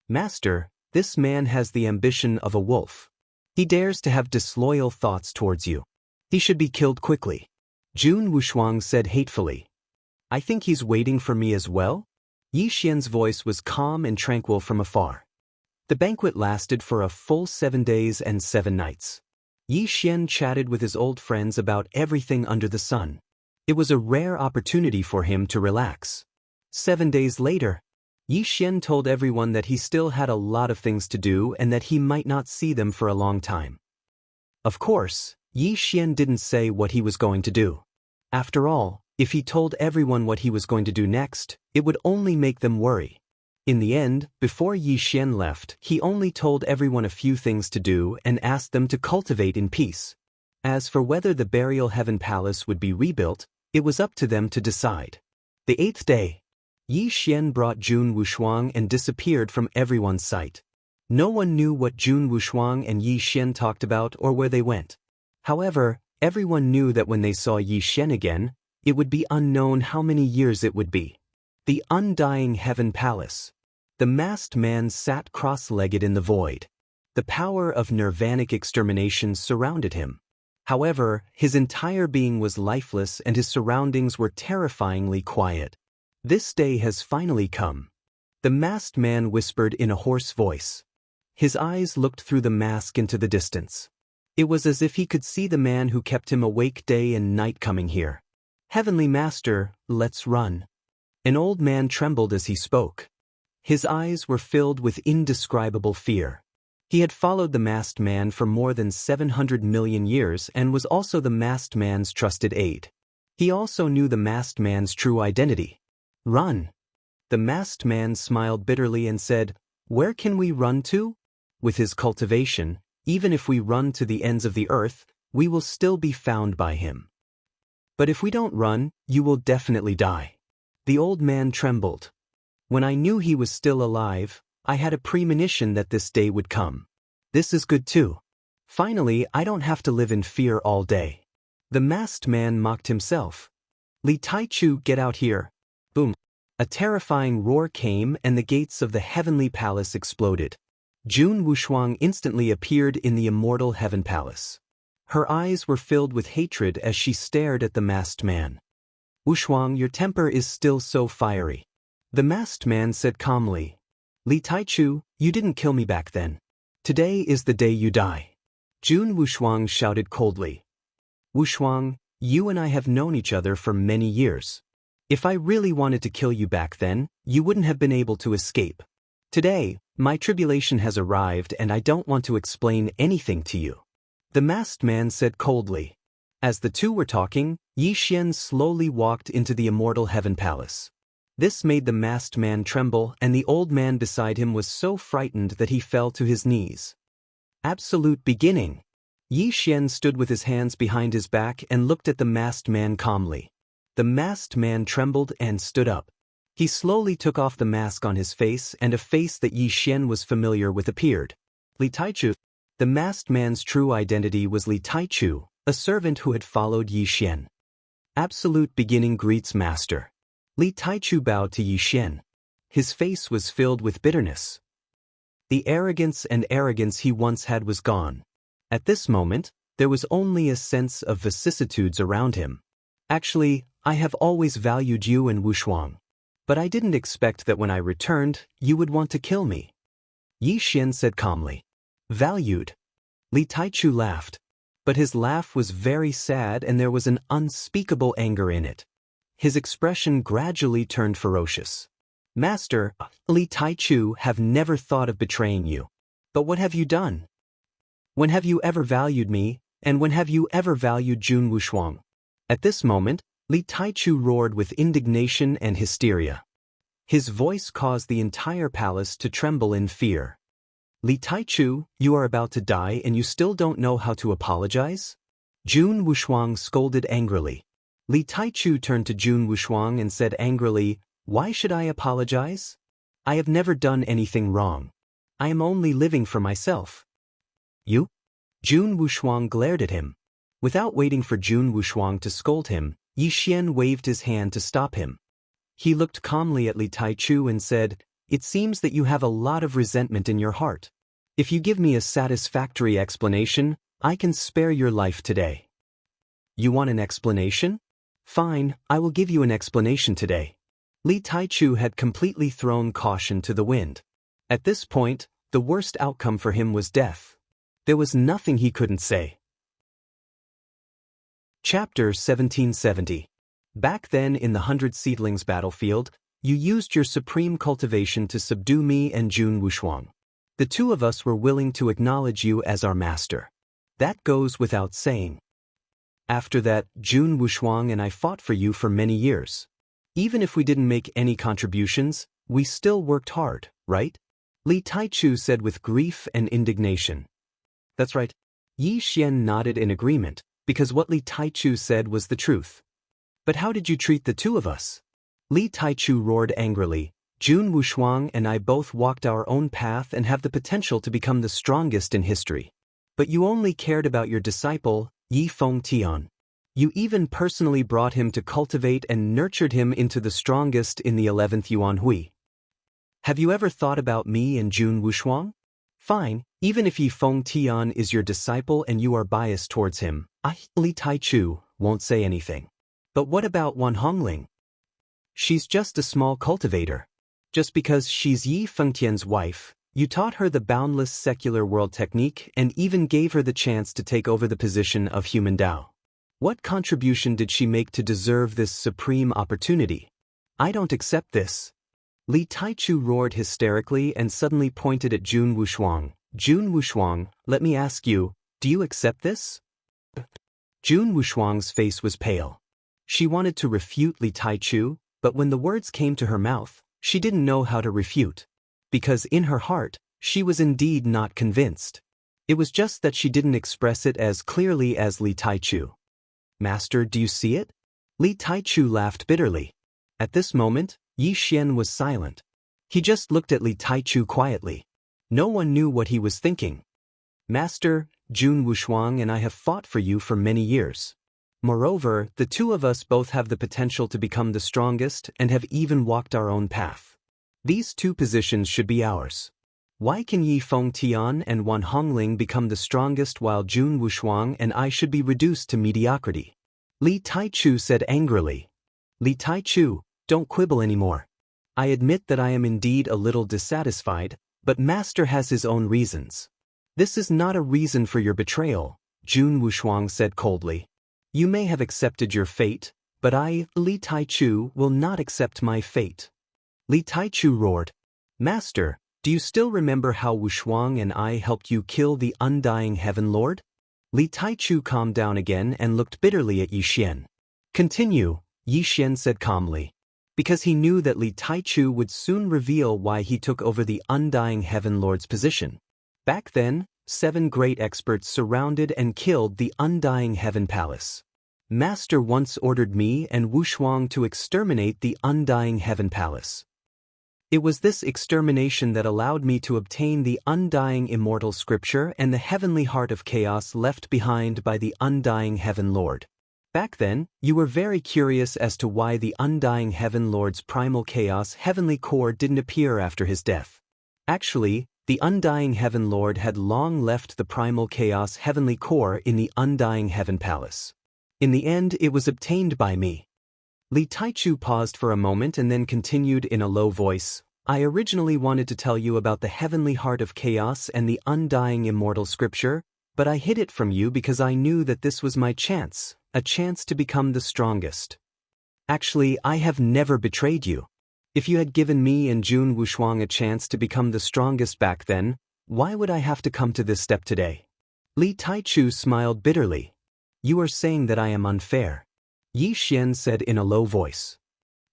Master, this man has the ambition of a wolf. He dares to have disloyal thoughts towards you. He should be killed quickly. Jun Wushuang said hatefully. I think he's waiting for me as well? Yi Xian's voice was calm and tranquil from afar. The banquet lasted for a full 7 days and 7 nights. Yi Xian chatted with his old friends about everything under the sun. It was a rare opportunity for him to relax. 7 days later, Yi Xian told everyone that he still had a lot of things to do and that he might not see them for a long time. Of course, Yi Xian didn't say what he was going to do. After all, if he told everyone what he was going to do next, it would only make them worry. In the end, before Yi Xian left, he only told everyone a few things to do and asked them to cultivate in peace. As for whether the burial heaven palace would be rebuilt, it was up to them to decide. The 8th day, Yi Xian brought Jun Wushuang and disappeared from everyone's sight. No one knew what Jun Wushuang and Yi Xian talked about or where they went. However, everyone knew that when they saw Yi Xian again, it would be unknown how many years it would be. The undying heaven palace. The masked man sat cross-legged in the void. The power of nirvanic extermination surrounded him. However, his entire being was lifeless and his surroundings were terrifyingly quiet. This day has finally come. The masked man whispered in a hoarse voice. His eyes looked through the mask into the distance. It was as if he could see the man who kept him awake day and night coming here. Heavenly Master, let's run. An old man trembled as he spoke. His eyes were filled with indescribable fear. He had followed the masked man for more than 700 million years and was also the masked man's trusted aide. He also knew the masked man's true identity. Run. The masked man smiled bitterly and said, Where can we run to? With his cultivation, even if we run to the ends of the earth, we will still be found by him. But if we don't run, you will definitely die. The old man trembled. When I knew he was still alive, I had a premonition that this day would come. This is good too. Finally, I don't have to live in fear all day. The masked man mocked himself. Li Taichu, get out here. Boom. A terrifying roar came and the gates of the heavenly palace exploded. Jun Wushuang instantly appeared in the immortal heaven palace. Her eyes were filled with hatred as she stared at the masked man. Wushuang, your temper is still so fiery. The masked man said calmly. Li Taichu, you didn't kill me back then. Today is the day you die. Jun Wushuang shouted coldly. Wushuang, you and I have known each other for many years. If I really wanted to kill you back then, you wouldn't have been able to escape. Today, my tribulation has arrived and I don't want to explain anything to you. The masked man said coldly. As the two were talking, Yi Xian slowly walked into the immortal heaven palace. This made the masked man tremble and the old man beside him was so frightened that he fell to his knees. Absolute beginning. Yi Xian stood with his hands behind his back and looked at the masked man calmly. The masked man trembled and stood up. He slowly took off the mask on his face and a face that Yi Xian was familiar with appeared. Li Taichu. The masked man's true identity was Li Taichu, a servant who had followed Yi Xian. Absolute beginning greets master. Li Taichu bowed to Yi Xian. His face was filled with bitterness. The arrogance he once had was gone. At this moment, there was only a sense of vicissitudes around him. Actually, I have always valued you and Wushuang. But I didn't expect that when I returned, you would want to kill me. Yi Xian said calmly. Valued? Li Taichu laughed. But his laugh was very sad and there was an unspeakable anger in it. His expression gradually turned ferocious. Master, Li Taichu have never thought of betraying you. But what have you done? When have you ever valued me, and when have you ever valued Jun Wushuang? At this moment, Li Taichu roared with indignation and hysteria. His voice caused the entire palace to tremble in fear. Li Taichu, you are about to die and you still don't know how to apologize? Jun Wushuang scolded angrily. Li Taichu turned to Jun Wushuang and said angrily, Why should I apologize? I have never done anything wrong. I am only living for myself. You? Jun Wushuang glared at him. Without waiting for Jun Wushuang to scold him, Yi Xian waved his hand to stop him. He looked calmly at Li Taichu and said, It seems that you have a lot of resentment in your heart. If you give me a satisfactory explanation, I can spare your life today. You want an explanation? Fine, I will give you an explanation today. Li Taichu had completely thrown caution to the wind. At this point, the worst outcome for him was death. There was nothing he couldn't say. Chapter 1770. Back then in the 100 Seedlings battlefield, you used your supreme cultivation to subdue me and Jun Wushuang. The two of us were willing to acknowledge you as our master. That goes without saying. After that, Jun Wushuang and I fought for you for many years. Even if we didn't make any contributions, we still worked hard, right? Li Taichu said with grief and indignation. That's right. Yi Xian nodded in agreement, because what Li Taichu said was the truth. But how did you treat the two of us? Li Taichu roared angrily. Jun Wushuang and I both walked our own path and have the potential to become the strongest in history. But you only cared about your disciple, Yi Fengtian. You even personally brought him to cultivate and nurtured him into the strongest in the 11th Yuan Hui. Have you ever thought about me and Jun Wushuang? Fine, even if Yi Fengtian is your disciple and you are biased towards him, Li Taichu won't say anything. But what about Wan Hongling? She's just a small cultivator. Just because she's Yi Fengtian's wife, you taught her the boundless secular world technique and even gave her the chance to take over the position of human Dao. What contribution did she make to deserve this supreme opportunity? I don't accept this. Li Taichu roared hysterically and suddenly pointed at Jun Wushuang. Jun Wushuang, let me ask you, do you accept this? Jun Wushuang's face was pale. She wanted to refute Li Taichu, but when the words came to her mouth, she didn't know how to refute. Because in her heart, she was indeed not convinced. It was just that she didn't express it as clearly as Li Taichu. Master, do you see it? Li Taichu laughed bitterly. At this moment, Yi Xian was silent. He just looked at Li Taichu quietly. No one knew what he was thinking. Master, Jun Wushuang and I have fought for you for many years. Moreover, the two of us both have the potential to become the strongest and have even walked our own path. These two positions should be ours. Why can Yi Fengtian and Wan Hongling become the strongest while Jun Wushuang and I should be reduced to mediocrity? Li Taichu said angrily. Li Taichu, don't quibble anymore. I admit that I am indeed a little dissatisfied, but Master has his own reasons. This is not a reason for your betrayal, Jun Wushuang said coldly. You may have accepted your fate, but I, Li Taichu, will not accept my fate. Li Taichu roared. Master, do you still remember how Wushuang and I helped you kill the undying Heaven Lord? Li Taichu calmed down again and looked bitterly at Yi Xian. Continue, Yi Xian said calmly. Because he knew that Li Taichu would soon reveal why he took over the undying Heaven Lord's position. Back then, 7 great experts surrounded and killed the undying Heaven Palace. Master once ordered me and Wushuang to exterminate the undying Heaven Palace. It was this extermination that allowed me to obtain the undying immortal scripture and the heavenly heart of chaos left behind by the undying Heaven Lord. Back then, you were very curious as to why the undying Heaven Lord's primal chaos heavenly core didn't appear after his death. Actually, The Undying Heaven Lord had long left the primal chaos heavenly core in the Undying Heaven Palace. In the end, it was obtained by me. Li Taichu paused for a moment and then continued in a low voice. I originally wanted to tell you about the heavenly heart of chaos and the undying immortal scripture, but I hid it from you because I knew that this was my chance, a chance to become the strongest. Actually, I have never betrayed you. If you had given me and Jun Wushuang a chance to become the strongest back then, why would I have to come to this step today? Li Taichu smiled bitterly. You are saying that I am unfair. Yi Xian said in a low voice.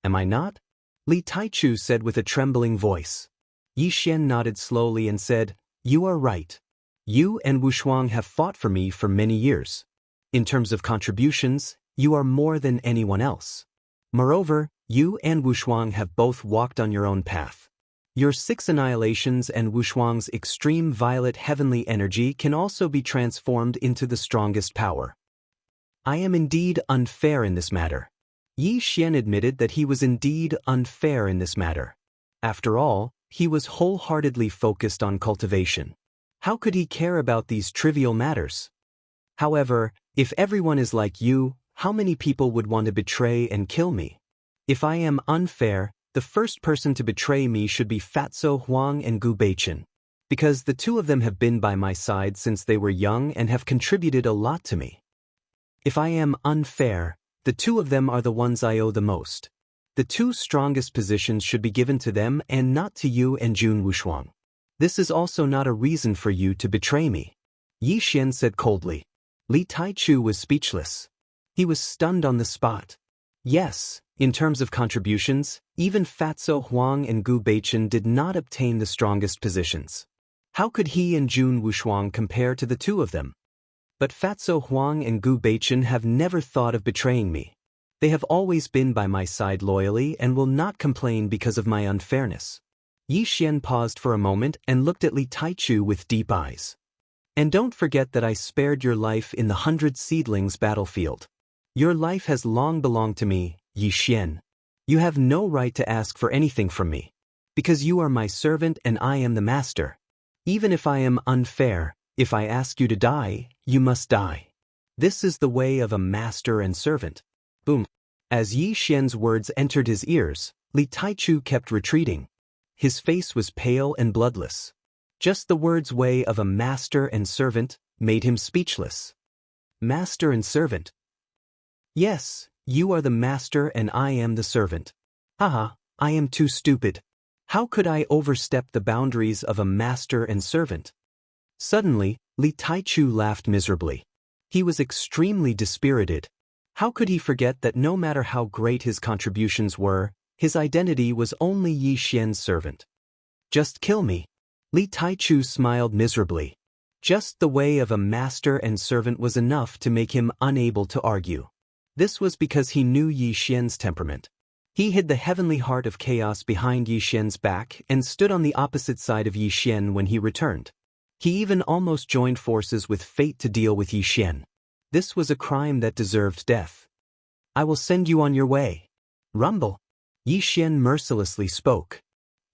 Am I not? Li Taichu said with a trembling voice. Yi Xian nodded slowly and said, You are right. You and Wushuang have fought for me for many years. In terms of contributions, you are more than anyone else. Moreover, you and Wushuang have both walked on your own path. Your 6 annihilations and Wushuang's extreme violet heavenly energy can also be transformed into the strongest power. I am indeed unfair in this matter. Yi Xian admitted that he was indeed unfair in this matter. After all, he was wholeheartedly focused on cultivation. How could he care about these trivial matters? However, if everyone is like you, how many people would want to betray and kill me? If I am unfair, the first person to betray me should be Fatso Huang and Gu Beichen, because the two of them have been by my side since they were young and have contributed a lot to me. If I am unfair, the two of them are the ones I owe the most. The 2 strongest positions should be given to them and not to you and Jun Wushuang. This is also not a reason for you to betray me. Yi Xian said coldly. Li Taichu was speechless. He was stunned on the spot. Yes, in terms of contributions, even Fatso Huang and Gu Beichen did not obtain the strongest positions. How could he and Jun Wushuang compare to the 2 of them? But Fatso Huang and Gu Beichen have never thought of betraying me. They have always been by my side loyally and will not complain because of my unfairness. Yi Xian paused for a moment and looked at Li Taichu with deep eyes. And don't forget that I spared your life in the 100 Seedlings battlefield. Your life has long belonged to me, Yi Xian. You have no right to ask for anything from me. Because you are my servant and I am the master. Even if I am unfair, if I ask you to die, you must die. This is the way of a master and servant. Boom. As Yi Xian's words entered his ears, Li Taichu kept retreating. His face was pale and bloodless. Just the words way of a master and servant made him speechless. Master and servant. Yes, you are the master and I am the servant. Haha, I am too stupid. How could I overstep the boundaries of a master and servant? Suddenly, Li Taichu laughed miserably. He was extremely dispirited. How could he forget that no matter how great his contributions were, his identity was only Yi Xian's servant? Just kill me. Li Taichu smiled miserably. Just the way of a master and servant was enough to make him unable to argue. This was because he knew Yi Xian's temperament. He hid the heavenly heart of chaos behind Yi Xian's back and stood on the opposite side of Yi Xian when he returned. He even almost joined forces with fate to deal with Yi Xian. This was a crime that deserved death. I will send you on your way. Rumble. Yi Xian mercilessly spoke.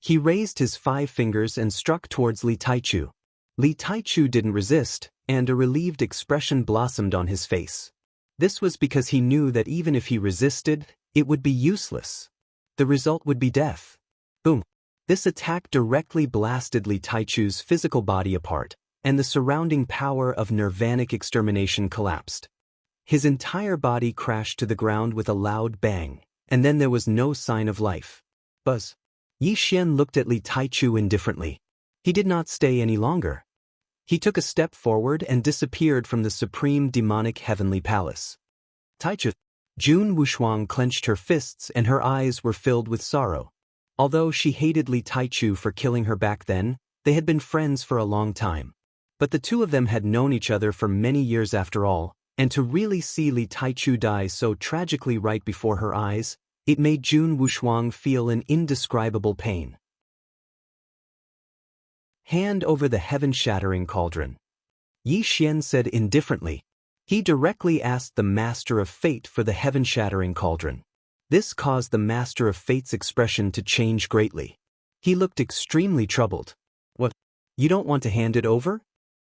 He raised his 5 fingers and struck towards Li Taichu. Li Taichu didn't resist, and a relieved expression blossomed on his face. This was because he knew that even if he resisted, it would be useless. The result would be death. Boom. This attack directly blasted Li Taichu's physical body apart, and the surrounding power of nirvanic extermination collapsed. His entire body crashed to the ground with a loud bang, and then there was no sign of life. Buzz. Yi Xian looked at Li Taichu indifferently. He did not stay any longer. He took a step forward and disappeared from the supreme demonic heavenly palace. Taichu. Jun Wushuang clenched her fists and her eyes were filled with sorrow. Although she hated Li Taichu for killing her back then, they had been friends for a long time. But the two of them had known each other for many years after all, and to really see Li Taichu die so tragically right before her eyes, it made Jun Wushuang feel an indescribable pain. Hand over the heaven-shattering cauldron. Yi Xian said indifferently. He directly asked the Master of Fate for the heaven-shattering cauldron. This caused the Master of Fate's expression to change greatly. He looked extremely troubled. What? You don't want to hand it over?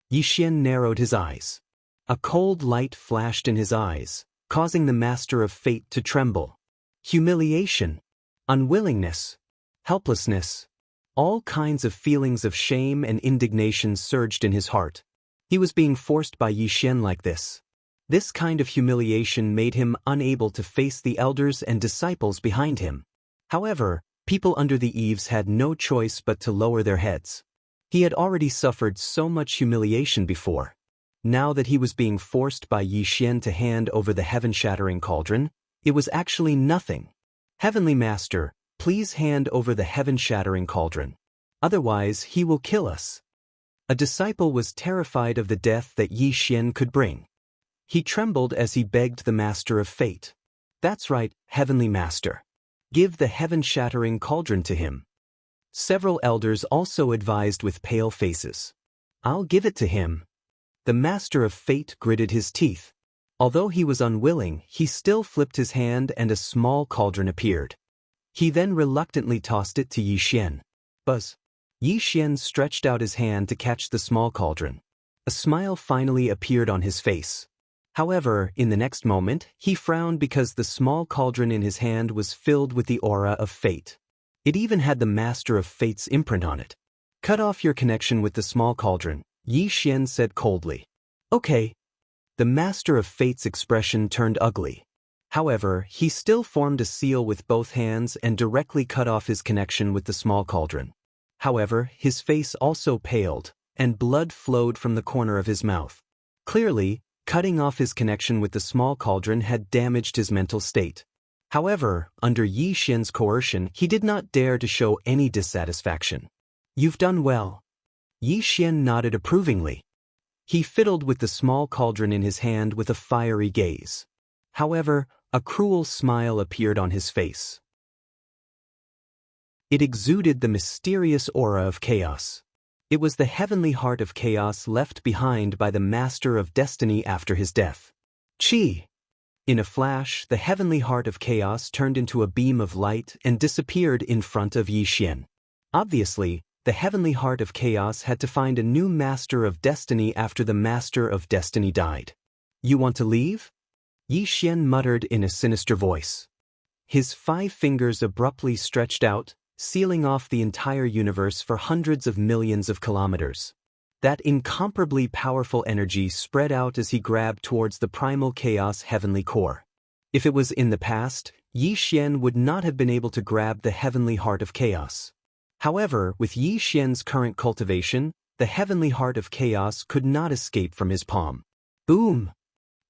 Yi Xian narrowed his eyes. A cold light flashed in his eyes, causing the Master of Fate to tremble. Humiliation, unwillingness, helplessness. All kinds of feelings of shame and indignation surged in his heart. He was being forced by Yi Xian like this. This kind of humiliation made him unable to face the elders and disciples behind him. However, people under the eaves had no choice but to lower their heads. He had already suffered so much humiliation before. Now that he was being forced by Yi Xian to hand over the heaven-shattering cauldron, it was actually nothing. Heavenly Master, please hand over the heaven-shattering cauldron. Otherwise, he will kill us. A disciple was terrified of the death that Yi Xian could bring. He trembled as he begged the Master of Fate. That's right, Heavenly Master. Give the heaven-shattering cauldron to him. Several elders also advised with pale faces. I'll give it to him. The Master of Fate gritted his teeth. Although he was unwilling, he still flipped his hand and a small cauldron appeared. He then reluctantly tossed it to Yi Xian. Buzz. Yi Xian stretched out his hand to catch the small cauldron. A smile finally appeared on his face. However, in the next moment, he frowned because the small cauldron in his hand was filled with the aura of fate. It even had the Master of Fate's imprint on it. Cut off your connection with the small cauldron, Yi Xian said coldly. Okay. The Master of Fate's expression turned ugly. However, he still formed a seal with both hands and directly cut off his connection with the small cauldron. However, his face also paled, and blood flowed from the corner of his mouth. Clearly, cutting off his connection with the small cauldron had damaged his mental state. However, under Yi Xian's coercion, he did not dare to show any dissatisfaction. You've done well. Yi Xian nodded approvingly. He fiddled with the small cauldron in his hand with a fiery gaze. However, a cruel smile appeared on his face. It exuded the mysterious aura of chaos. It was the heavenly heart of chaos left behind by the Master of Destiny after his death. Chi! In a flash, the heavenly heart of chaos turned into a beam of light and disappeared in front of Yi Xian. Obviously, the heavenly heart of chaos had to find a new Master of Destiny after the Master of Destiny died. You want to leave? Yi Xian muttered in a sinister voice. His 5 fingers abruptly stretched out, sealing off the entire universe for hundreds of millions of kilometers. That incomparably powerful energy spread out as he grabbed towards the primal chaos heavenly core. If it was in the past, Yi Xian would not have been able to grab the heavenly heart of chaos. However, with Yi Xian's current cultivation, the heavenly heart of chaos could not escape from his palm. Boom!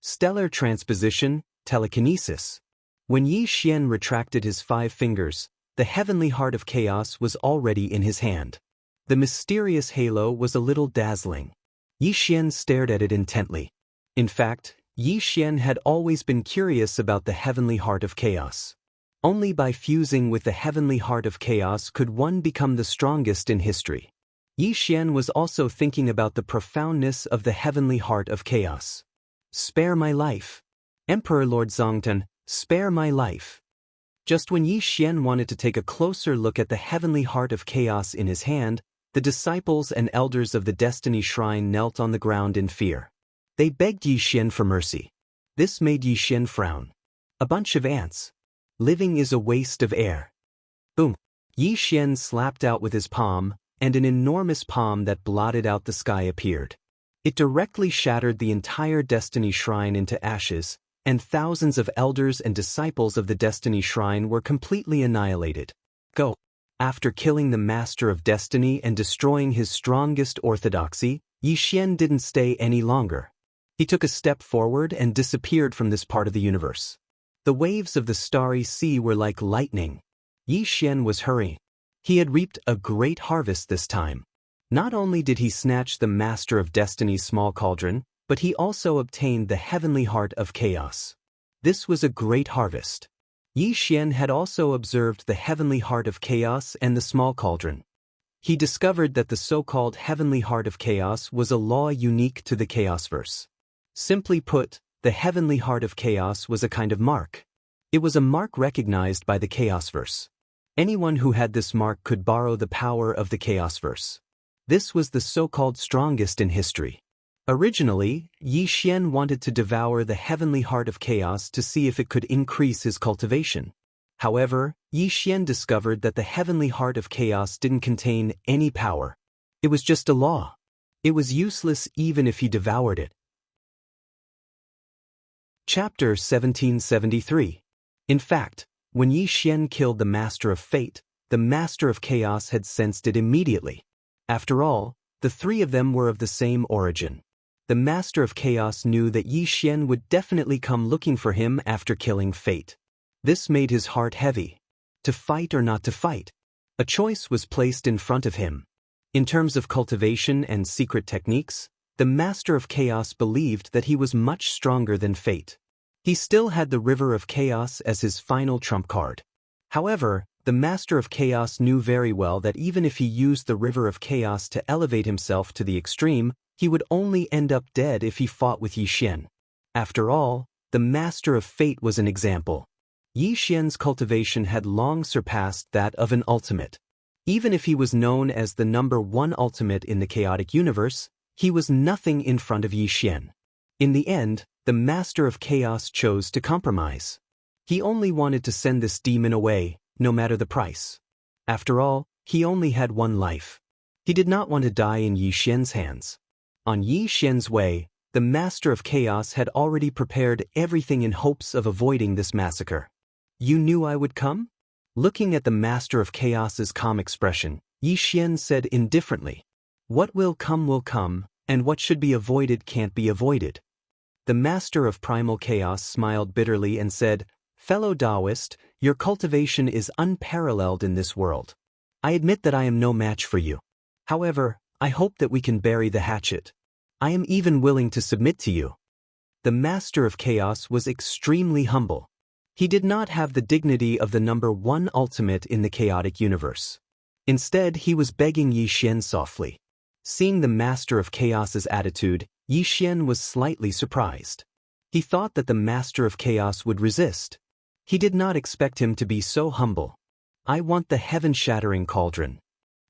Stellar transposition, telekinesis. When Yi Xian retracted his 5 fingers, the heavenly heart of chaos was already in his hand. The mysterious halo was a little dazzling. Yi Xian stared at it intently. In fact, Yi Xian had always been curious about the heavenly heart of chaos. Only by fusing with the heavenly heart of chaos could one become the strongest in history. Yi Xian was also thinking about the profoundness of the heavenly heart of chaos. Spare my life. Emperor Lord Zongtan, spare my life. Just when Yi Xian wanted to take a closer look at the heavenly heart of chaos in his hand, the disciples and elders of the Destiny Shrine knelt on the ground in fear. They begged Yi Xian for mercy. This made Yi Xian frown. A bunch of ants. Living is a waste of air. Boom. Yi Xian slapped out with his palm, and an enormous palm that blotted out the sky appeared. It directly shattered the entire Destiny Shrine into ashes, and thousands of elders and disciples of the Destiny Shrine were completely annihilated. Go. After killing the Master of Destiny and destroying his strongest orthodoxy, Yi Xian didn't stay any longer. He took a step forward and disappeared from this part of the universe. The waves of the starry sea were like lightning. Yi Xian was hurrying. He had reaped a great harvest this time. Not only did he snatch the Master of Destiny's small cauldron, but he also obtained the heavenly heart of chaos. This was a great harvest. Yi Xian had also observed the heavenly heart of chaos and the small cauldron. He discovered that the so-called heavenly heart of chaos was a law unique to the Chaosverse. Simply put, the heavenly heart of chaos was a kind of mark. It was a mark recognized by the Chaosverse. Anyone who had this mark could borrow the power of the Chaosverse. This was the so-called strongest in history. Originally, Yi Xian wanted to devour the heavenly heart of chaos to see if it could increase his cultivation. However, Yi Xian discovered that the heavenly heart of chaos didn't contain any power. It was just a law. It was useless even if he devoured it. Chapter 1773. In fact, when Yi Xian killed the Master of Fate, the Master of Chaos had sensed it immediately. After all, the three of them were of the same origin. The Master of Chaos knew that Yi Xian would definitely come looking for him after killing Fate. This made his heart heavy. To fight or not to fight? A choice was placed in front of him. In terms of cultivation and secret techniques, the Master of Chaos believed that he was much stronger than Fate. He still had the River of Chaos as his final trump card. However, the Master of Chaos knew very well that even if he used the River of Chaos to elevate himself to the extreme, he would only end up dead if he fought with Yi Xian. After all, the Master of Fate was an example. Yi Xian's cultivation had long surpassed that of an ultimate. Even if he was known as the #1 ultimate in the chaotic universe, he was nothing in front of Yi Xian. In the end, the Master of Chaos chose to compromise. He only wanted to send this demon away, no matter the price. After all, he only had one life. He did not want to die in Yi Xian's hands. On Yi Xian's way, the Master of Chaos had already prepared everything in hopes of avoiding this massacre. "You knew I would come?" Looking at the Master of Chaos's calm expression, Yi Xian said indifferently, "What will come, and what should be avoided can't be avoided." The Master of Primal Chaos smiled bitterly and said, "Fellow Taoist, your cultivation is unparalleled in this world. I admit that I am no match for you. However, I hope that we can bury the hatchet. I am even willing to submit to you." The Master of Chaos was extremely humble. He did not have the dignity of the #1 ultimate in the chaotic universe. Instead, he was begging Yi Xian softly. Seeing the Master of Chaos's attitude, Yi Xian was slightly surprised. He thought that the Master of Chaos would resist. He did not expect him to be so humble. "I want the heaven-shattering cauldron."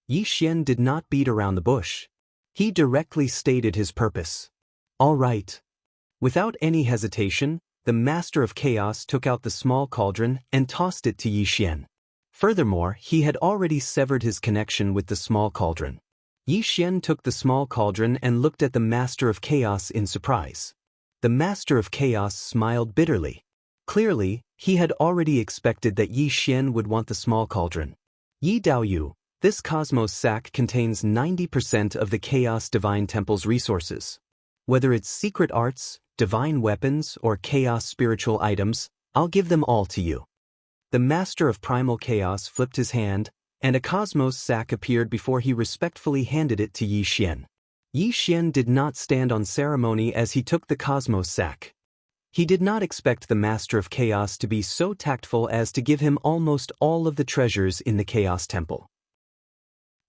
Yi Xian did not beat around the bush. He directly stated his purpose. "All right." Without any hesitation, the Master of Chaos took out the small cauldron and tossed it to Yi Xian. Furthermore, he had already severed his connection with the small cauldron. Yi Xian took the small cauldron and looked at the Master of Chaos in surprise. The Master of Chaos smiled bitterly. Clearly, he had already expected that Yi Xian would want the small cauldron. "Yi Daoyu, this cosmos sack contains 90% of the Chaos Divine Temple's resources. Whether it's secret arts, divine weapons, or chaos spiritual items, I'll give them all to you." The Master of Primal Chaos flipped his hand, and a cosmos sack appeared before he respectfully handed it to Yi Xian. Yi Xian did not stand on ceremony as he took the cosmos sack. He did not expect the Master of Chaos to be so tactful as to give him almost all of the treasures in the Chaos Temple.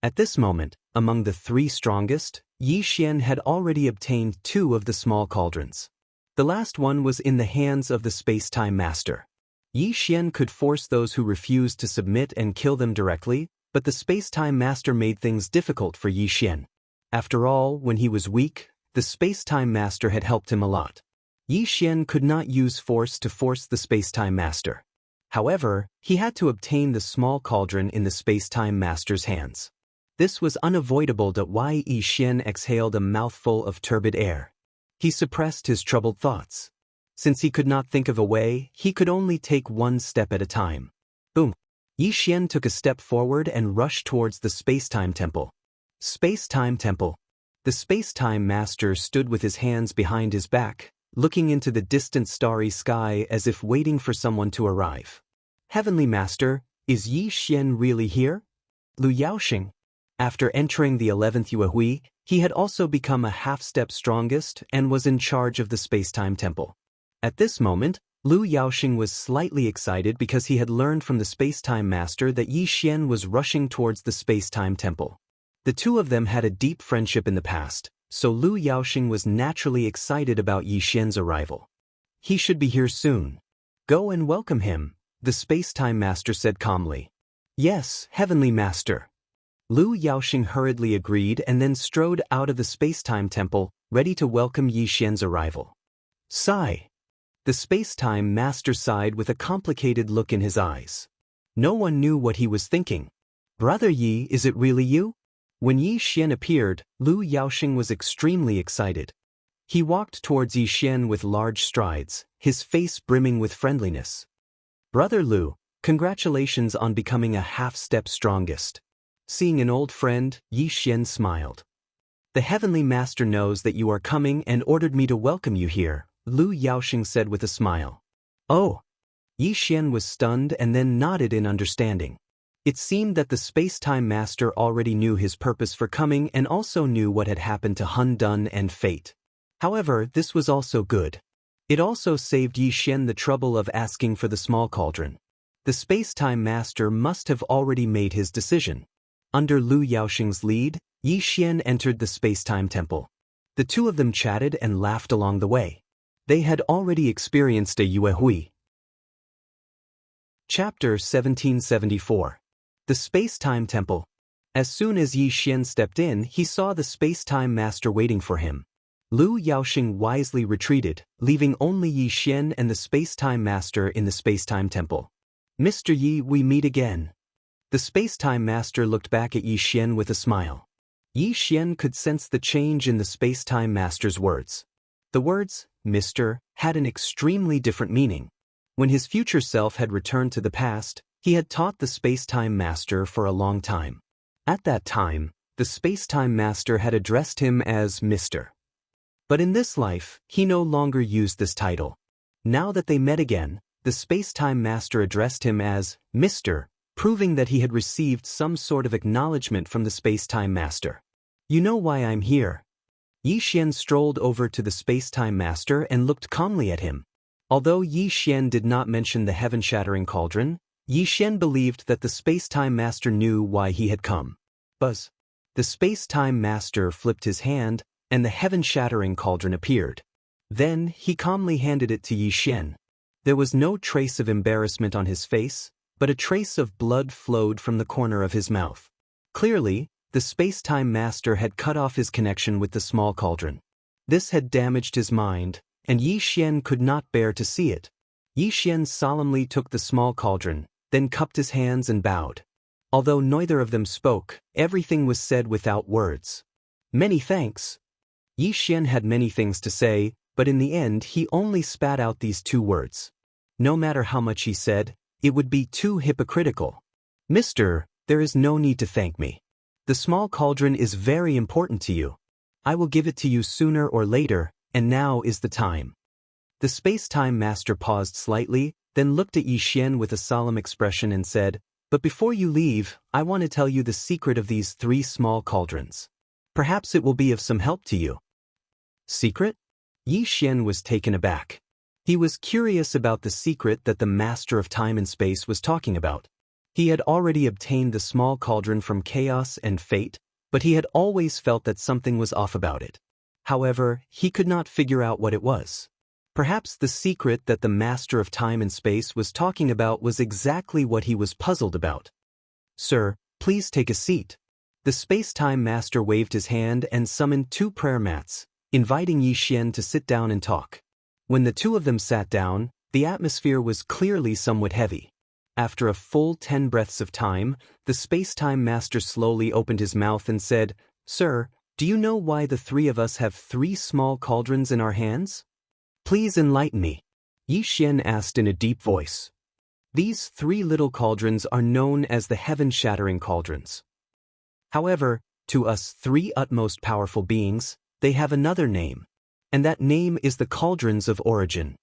At this moment, among the three strongest, Yi Xian had already obtained 2 of the small cauldrons. The last one was in the hands of the Space-Time Master. Yi Xian could force those who refused to submit and kill them directly, but the Space-Time Master made things difficult for Yi Xian. After all, when he was weak, the Space-Time Master had helped him a lot. Yi Xian could not use force to force the Space-Time Master. However, he had to obtain the small cauldron in the Space-Time Master's hands. This was unavoidable. Yi Xian exhaled a mouthful of turbid air. He suppressed his troubled thoughts. Since he could not think of a way, he could only take one step at a time. Boom! Yi Xian took a step forward and rushed towards the Space-Time Temple. Space-Time Temple. The Space-Time Master stood with his hands behind his back, looking into the distant starry sky as if waiting for someone to arrive. "Heavenly Master, is Yi Xian really here?" Lu Yaoxing. After entering the 11th Yuehui, he had also become a half-step strongest and was in charge of the Space-Time Temple. At this moment, Lu Yaoxing was slightly excited because he had learned from the Space-Time Master that Yi Xian was rushing towards the Space-Time Temple. The two of them had a deep friendship in the past, so Lu Yaoxing was naturally excited about Yi Xian's arrival. "He should be here soon. Go and welcome him," the Space-Time Master said calmly. "Yes, Heavenly Master." Lu Yaoxing hurriedly agreed and then strode out of the space-time temple, ready to welcome Yi Xian's arrival. Sigh. The space-time master sighed with a complicated look in his eyes. No one knew what he was thinking. Brother Yi, is it really you? When Yi Xian appeared, Lu Yaoxing was extremely excited. He walked towards Yi Xian with large strides, his face brimming with friendliness. Brother Lu, congratulations on becoming a half-step strongest. Seeing an old friend, Yi Xian smiled. The Heavenly Master knows that you are coming and ordered me to welcome you here, Lu Yaoxing said with a smile. Oh! Yi Xian was stunned and then nodded in understanding. It seemed that the space-time master already knew his purpose for coming and also knew what had happened to Hun Dun and Fate. However, this was also good. It also saved Yi Xian the trouble of asking for the small cauldron. The space-time master must have already made his decision. Under Lu Yaoxing's lead, Yi Xian entered the space-time temple. The two of them chatted and laughed along the way. They had already experienced a Yuehui. Chapter 1774. The Space-Time Temple. As soon as Yi Xian stepped in, he saw the space-time master waiting for him. Lu Yaoxing wisely retreated, leaving only Yi Xian and the space-time master in the space-time temple. Mr. Yi, we meet again. The space-time master looked back at Yi Xian with a smile. Yi Xian could sense the change in the space-time master's words. The words, Mr., had an extremely different meaning. When his future self had returned to the past, he had taught the space-time master for a long time. At that time, the space-time master had addressed him as Mr. But in this life, he no longer used this title. Now that they met again, the space-time master addressed him as Mr., proving that he had received some sort of acknowledgement from the space-time master. You know why I'm here? Yi Xian strolled over to the space-time master and looked calmly at him. Although Yi Xian did not mention the heaven-shattering cauldron, Yi Xian believed that the space-time master knew why he had come. Buzz. The space-time master flipped his hand, and the heaven-shattering cauldron appeared. Then, he calmly handed it to Yi Xian. There was no trace of embarrassment on his face, but a trace of blood flowed from the corner of his mouth. Clearly, the space-time master had cut off his connection with the small cauldron. This had damaged his mind, and Yi Xian could not bear to see it. Yi Xian solemnly took the small cauldron, then cupped his hands and bowed. Although neither of them spoke, everything was said without words. Many thanks. Yi Xian had many things to say, but in the end he only spat out these two words. No matter how much he said, it would be too hypocritical. Mister, there is no need to thank me. The small cauldron is very important to you. I will give it to you sooner or later, and now is the time. The space-time master paused slightly, then looked at Yi Xian with a solemn expression and said, But before you leave, I want to tell you the secret of these 3 small cauldrons. Perhaps it will be of some help to you. Secret? Yi Xian was taken aback. He was curious about the secret that the master of time and space was talking about. He had already obtained the small cauldron from chaos and fate, but he had always felt that something was off about it. However, he could not figure out what it was. Perhaps the secret that the master of time and space was talking about was exactly what he was puzzled about. Sir, please take a seat. The space-time master waved his hand and summoned 2 prayer mats, inviting Yi Xian to sit down and talk. When the two of them sat down, the atmosphere was clearly somewhat heavy. After a full 10 breaths of time, the space-time master slowly opened his mouth and said, Sir, do you know why the 3 of us have 3 small cauldrons in our hands? Please enlighten me. Yi Xian asked in a deep voice. These 3 little cauldrons are known as the heaven-shattering cauldrons. However, to us 3 utmost powerful beings, they have another name, and that name is the cauldrons of origin.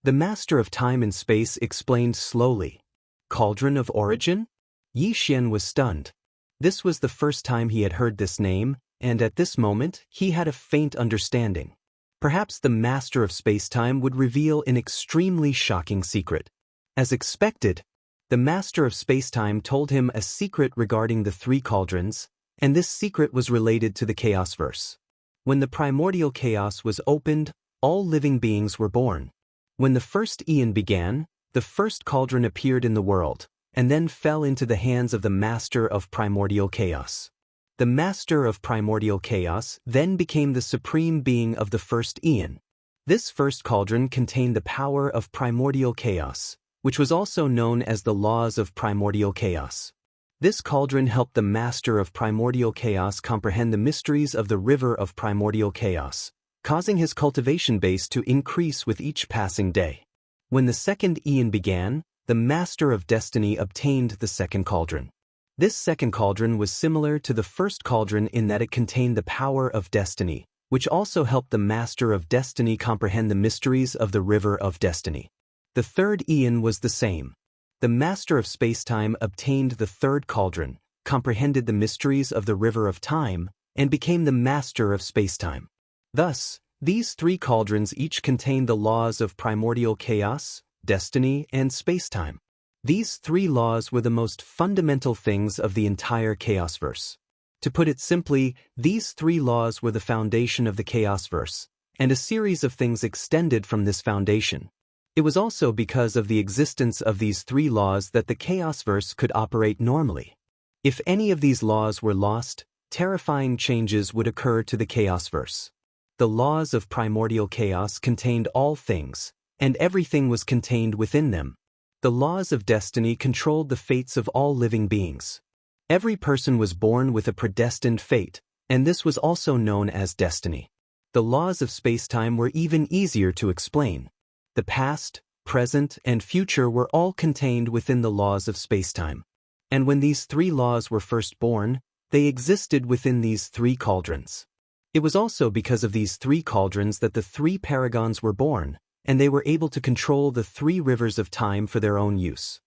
The master of time and space explained slowly. Cauldron of origin? Yi Xian was stunned. This was the first time he had heard this name, and at this moment, he had a faint understanding. Perhaps the master of space-time would reveal an extremely shocking secret. As expected, the master of space-time told him a secret regarding the 3 cauldrons, and this secret was related to the chaos verse. When the primordial chaos was opened, all living beings were born. When the first eon began, the first cauldron appeared in the world, and then fell into the hands of the master of primordial chaos. the master of primordial chaos, then became the supreme being of the first eon. This first cauldron contained the power of primordial chaos, which was also known as the laws of primordial chaos. This cauldron helped the master of primordial chaos comprehend the mysteries of the river of primordial chaos, causing his cultivation base to increase with each passing day. When the second eon began, the master of destiny obtained the second cauldron. This second cauldron was similar to the first cauldron in that it contained the power of destiny, which also helped the master of destiny comprehend the mysteries of the river of destiny. The third eon was the same. The master of spacetime obtained the third cauldron, comprehended the mysteries of the river of time, and became the master of spacetime. Thus, these three cauldrons each contained the laws of primordial chaos, destiny, and spacetime. These three laws were the most fundamental things of the entire Chaosverse. To put it simply, these three laws were the foundation of the Chaosverse, and a series of things extended from this foundation. It was also because of the existence of these three laws that the Chaosverse could operate normally. If any of these laws were lost, terrifying changes would occur to the Chaosverse. The laws of primordial chaos contained all things, and everything was contained within them. The laws of destiny controlled the fates of all living beings. Every person was born with a predestined fate, and this was also known as destiny. The laws of spacetime were even easier to explain. The past, present, and future were all contained within the laws of spacetime. And when these three laws were first born, they existed within these three cauldrons. It was also because of these three cauldrons that the three paragons were born, and they were able to control the three rivers of time for their own use.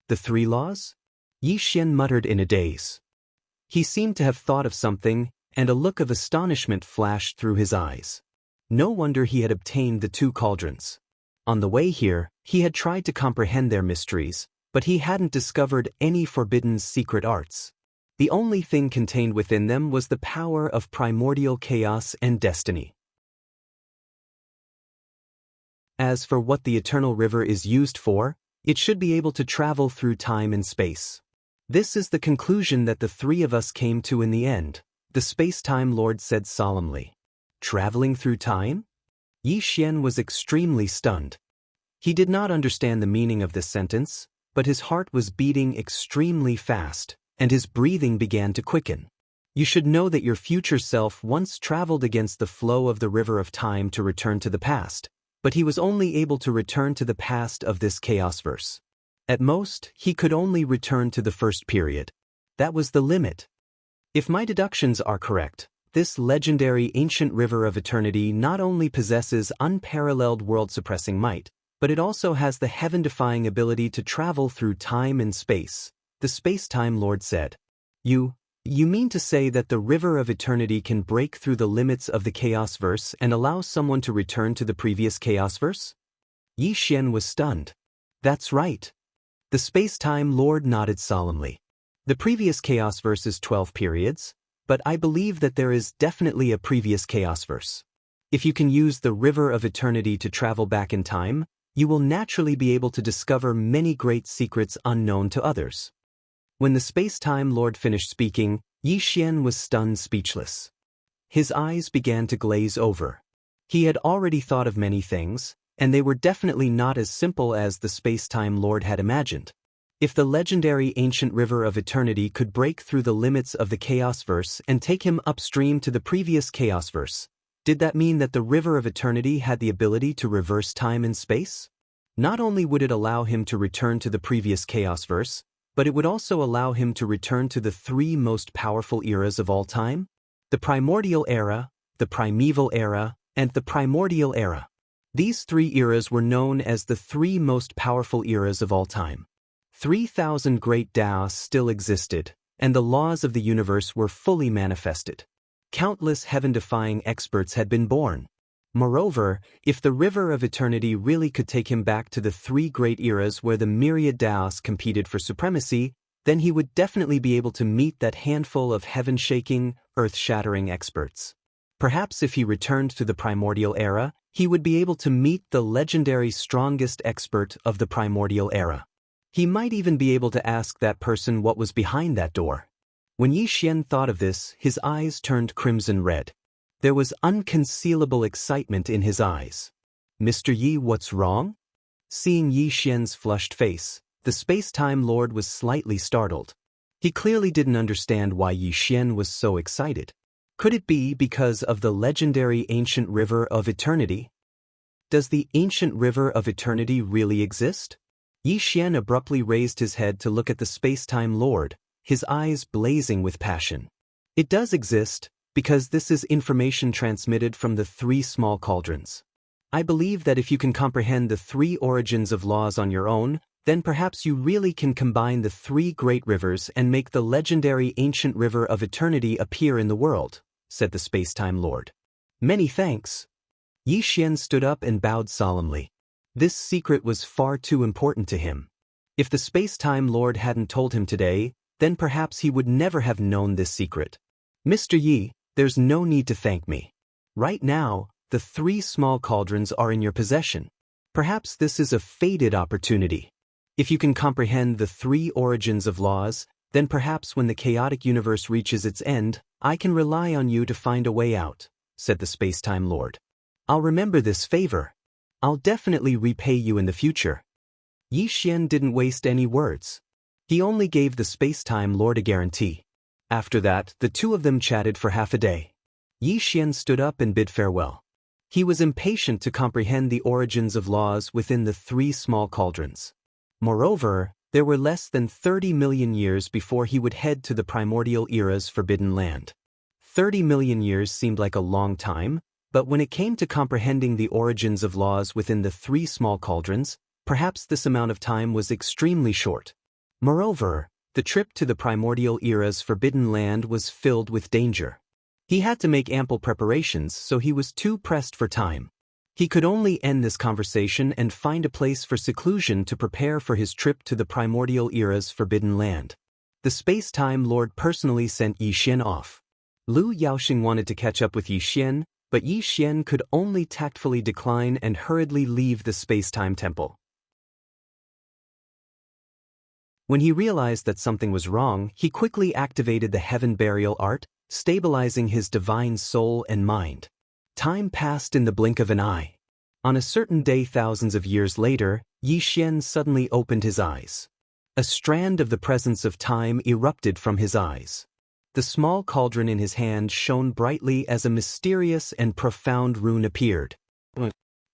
The three laws? Yi Xian muttered in a daze. He seemed to have thought of something, and a look of astonishment flashed through his eyes. No wonder he had obtained the two cauldrons. On the way here, he had tried to comprehend their mysteries, but he hadn't discovered any forbidden secret arts. The only thing contained within them was the power of primordial chaos and destiny. As for what the Eternal River is used for, it should be able to travel through time and space. This is the conclusion that the three of us came to in the end, the Space-Time Lord said solemnly. Traveling through time? Yi Xian was extremely stunned. He did not understand the meaning of this sentence, but his heart was beating extremely fast, and his breathing began to quicken. You should know that your future self once traveled against the flow of the river of time to return to the past, but he was only able to return to the past of this Chaosverse. At most, he could only return to the first period. That was the limit. If my deductions are correct, this legendary ancient river of eternity not only possesses unparalleled world-suppressing might, but it also has the heaven-defying ability to travel through time and space, the Space-Time Lord said. You mean to say that the river of eternity can break through the limits of the Chaosverse and allow someone to return to the previous Chaosverse? Yi Xian was stunned. That's right. The Space-Time Lord nodded solemnly. The previous Chaosverse is 12 periods, but I believe that there is definitely a previous Chaosverse. If you can use the river of eternity to travel back in time, you will naturally be able to discover many great secrets unknown to others. When the Space-Time Lord finished speaking, Yi Xian was stunned speechless. His eyes began to glaze over. He had already thought of many things, and they were definitely not as simple as the Space-Time Lord had imagined. If the legendary ancient river of eternity could break through the limits of the Chaosverse and take him upstream to the previous Chaosverse, did that mean that the river of eternity had the ability to reverse time and space? Not only would it allow him to return to the previous Chaosverse, but it would also allow him to return to the three most powerful eras of all time: the primordial era, the primeval era, and the primordial era. These three eras were known as the three most powerful eras of all time. 3,000 great Daos still existed, and the laws of the universe were fully manifested. Countless heaven-defying experts had been born. Moreover, if the river of eternity really could take him back to the three great eras where the myriad Daos competed for supremacy, then he would definitely be able to meet that handful of heaven-shaking, earth-shattering experts. Perhaps if he returned to the primordial era, he would be able to meet the legendary strongest expert of the primordial era. He might even be able to ask that person what was behind that door. When Yi Xian thought of this, his eyes turned crimson red. There was unconcealable excitement in his eyes. Mr. Yi, what's wrong? Seeing Yi Xian's flushed face, the space-time lord was slightly startled. He clearly didn't understand why Yi Xian was so excited. Could it be because of the legendary ancient river of eternity? Does the ancient river of eternity really exist? Yi Xian abruptly raised his head to look at the space-time lord, his eyes blazing with passion. It does exist, because this is information transmitted from the 3 small cauldrons. I believe that if you can comprehend the 3 origins of laws on your own, then perhaps you really can combine the 3 great rivers and make the legendary ancient river of eternity appear in the world, said the space-time lord. Many thanks. Yi Xian stood up and bowed solemnly. This secret was far too important to him. If the space-time lord hadn't told him today, then perhaps he would never have known this secret. Mr. Yi, there's no need to thank me. Right now, the 3 small cauldrons are in your possession. Perhaps this is a fated opportunity. If you can comprehend the 3 origins of laws, then perhaps when the chaotic universe reaches its end, I can rely on you to find a way out, said the space-time lord. I'll remember this favor. I'll definitely repay you in the future. Yi Xian didn't waste any words. He only gave the space-time lord a guarantee. After that, the 2 of them chatted for half a day. Yi Xian stood up and bid farewell. He was impatient to comprehend the origins of laws within the 3 small cauldrons. Moreover, there were less than 30 million years before he would head to the primordial era's forbidden land. 30 million years seemed like a long time, but when it came to comprehending the origins of laws within the 3 small cauldrons, perhaps this amount of time was extremely short. Moreover, the trip to the primordial era's forbidden land was filled with danger. He had to make ample preparations, so he was too pressed for time. He could only end this conversation and find a place for seclusion to prepare for his trip to the primordial era's forbidden land. The space-time lord personally sent Yi Xian off. Lu Yaoxing wanted to catch up with Yi Xian, but Yi Xian could only tactfully decline and hurriedly leave the space-time temple. When he realized that something was wrong, he quickly activated the heaven burial art, stabilizing his divine soul and mind. Time passed in the blink of an eye. On a certain day thousands of years later, Yi Xian suddenly opened his eyes. A strand of the presence of time erupted from his eyes. The small cauldron in his hand shone brightly as a mysterious and profound rune appeared.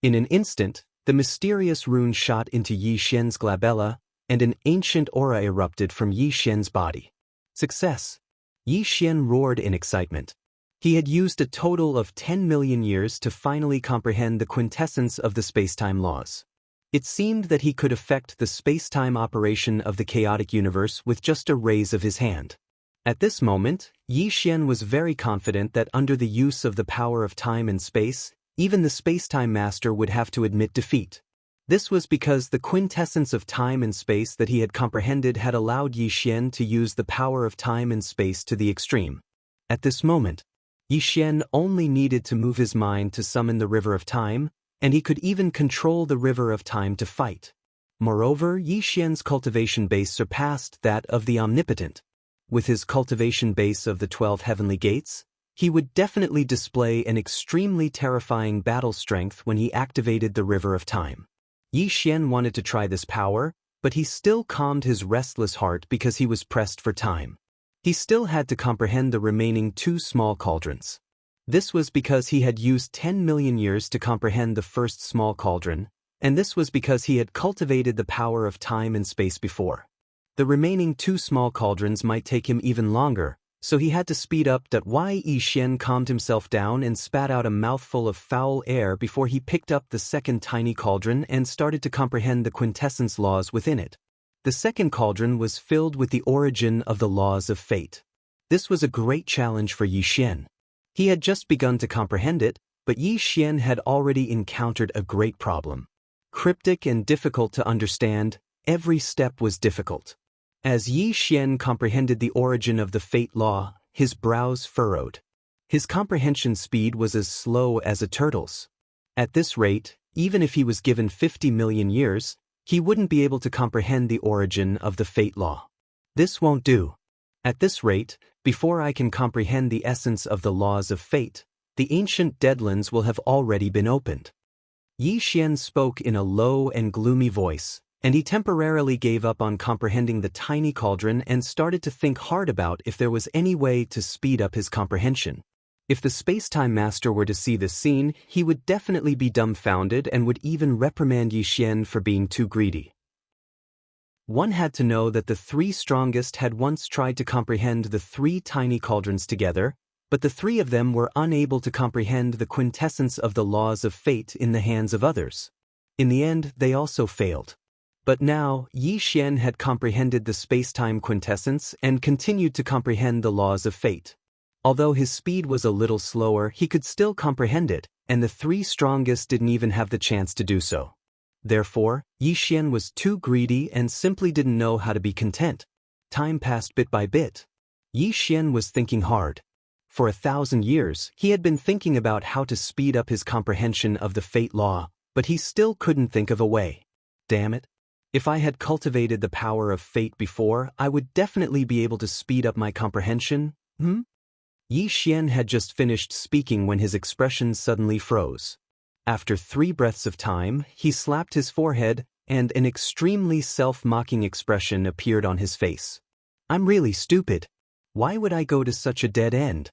In an instant, the mysterious rune shot into Yi Xian's glabella, and an ancient aura erupted from Yi Xian's body. Success! Yi Xian roared in excitement. He had used a total of 10 million years to finally comprehend the quintessence of the space-time laws. It seemed that he could affect the space-time operation of the chaotic universe with just a raise of his hand. At this moment, Yi Xian was very confident that under the use of the power of time and space, even the space-time master would have to admit defeat. This was because the quintessence of time and space that he had comprehended had allowed Yi Xian to use the power of time and space to the extreme. At this moment, Yi Xian only needed to move his mind to summon the river of time, and he could even control the river of time to fight. Moreover, Yi Xian's cultivation base surpassed that of the omnipotent. With his cultivation base of the 12 heavenly gates, he would definitely display an extremely terrifying battle strength when he activated the river of time. Yi Xian wanted to try this power, but he still calmed his restless heart because he was pressed for time. He still had to comprehend the remaining 2 small cauldrons. This was because he had used 10 million years to comprehend the first small cauldron, and this was because he had cultivated the power of time and space before. The remaining 2 small cauldrons might take him even longer, so he had to speed up. Yi Xian calmed himself down and spat out a mouthful of foul air before he picked up the second tiny cauldron and started to comprehend the quintessence laws within it. The second cauldron was filled with the origin of the laws of fate. This was a great challenge for Yi Xian. He had just begun to comprehend it, but Yi Xian had already encountered a great problem. Cryptic and difficult to understand, every step was difficult. As Yi Xian comprehended the origin of the fate law, his brows furrowed. His comprehension speed was as slow as a turtle's. At this rate, even if he was given 50 million years, he wouldn't be able to comprehend the origin of the fate law. This won't do. At this rate, before I can comprehend the essence of the laws of fate, the ancient deadlands will have already been opened. Yi Xian spoke in a low and gloomy voice, and he temporarily gave up on comprehending the tiny cauldron and started to think hard about if there was any way to speed up his comprehension. If the space-time master were to see this scene, he would definitely be dumbfounded and would even reprimand Yi Xian for being too greedy. One had to know that the three strongest had once tried to comprehend the three tiny cauldrons together, but the three of them were unable to comprehend the quintessence of the laws of fate in the hands of others. In the end, they also failed. But now, Yi Xian had comprehended the space-time quintessence and continued to comprehend the laws of fate. Although his speed was a little slower, he could still comprehend it, and the three strongest didn't even have the chance to do so. Therefore, Yi Xian was too greedy and simply didn't know how to be content. Time passed bit by bit. Yi Xian was thinking hard. For 1,000 years, he had been thinking about how to speed up his comprehension of the fate law, but he still couldn't think of a way. Damn it. If I had cultivated the power of fate before, I would definitely be able to speed up my comprehension. Yi Xian had just finished speaking when his expression suddenly froze. After 3 breaths of time, he slapped his forehead, and an extremely self-mocking expression appeared on his face. I'm really stupid. Why would I go to such a dead end?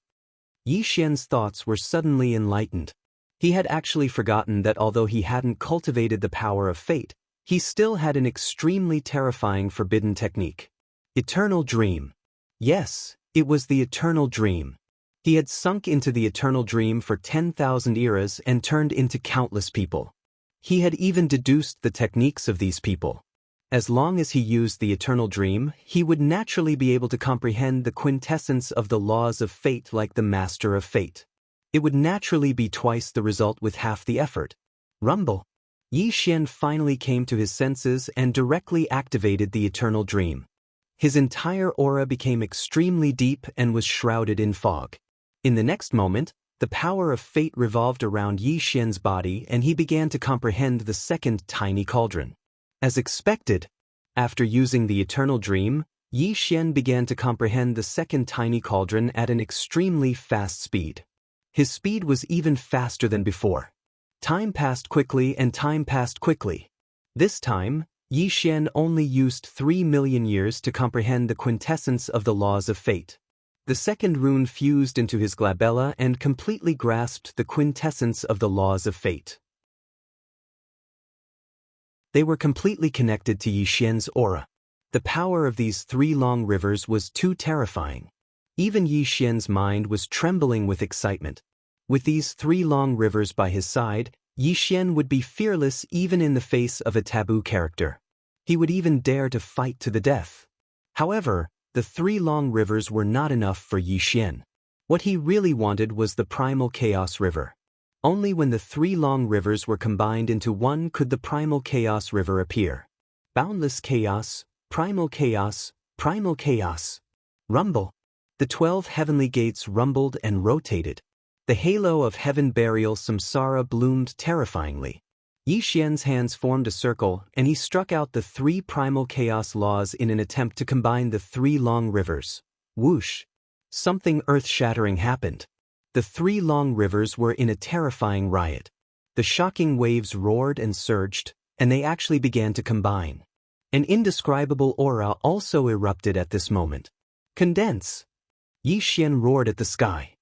Yi Xian's thoughts were suddenly enlightened. He had actually forgotten that although he hadn't cultivated the power of fate, he still had an extremely terrifying forbidden technique. Eternal Dream. Yes, it was the Eternal Dream. He had sunk into the Eternal Dream for 10,000 eras and turned into countless people. He had even deduced the techniques of these people. As long as he used the Eternal Dream, he would naturally be able to comprehend the quintessence of the laws of fate like the Master of Fate. It would naturally be twice the result with half the effort. Rumble. Yi Xian finally came to his senses and directly activated the Eternal Dream. His entire aura became extremely deep and was shrouded in fog. In the next moment, the power of fate revolved around Yi Xian's body and he began to comprehend the second tiny cauldron. As expected, after using the Eternal Dream, Yi Xian began to comprehend the second tiny cauldron at an extremely fast speed. His speed was even faster than before. Time passed quickly and time passed quickly. This time, Yi Xian only used 3 million years to comprehend the quintessence of the laws of fate. The second rune fused into his glabella and completely grasped the quintessence of the laws of fate. They were completely connected to Yi Xian's aura. The power of these 3 long rivers was too terrifying. Even Yi Xian's mind was trembling with excitement. With these 3 long rivers by his side, Yi Xian would be fearless even in the face of a taboo character. He would even dare to fight to the death. However, the 3 long rivers were not enough for Yi Xian. What he really wanted was the primal chaos river. Only when the 3 long rivers were combined into one could the primal chaos river appear. Boundless chaos, primal chaos, primal chaos. Rumble. The 12 heavenly gates rumbled and rotated. The halo of heaven burial samsara bloomed terrifyingly. Yi Xian's hands formed a circle and he struck out the 3 primal chaos laws in an attempt to combine the 3 long rivers. Whoosh! Something earth-shattering happened. The 3 long rivers were in a terrifying riot. The shocking waves roared and surged, and they actually began to combine. An indescribable aura also erupted at this moment. Condense! Yi Xian roared at the sky.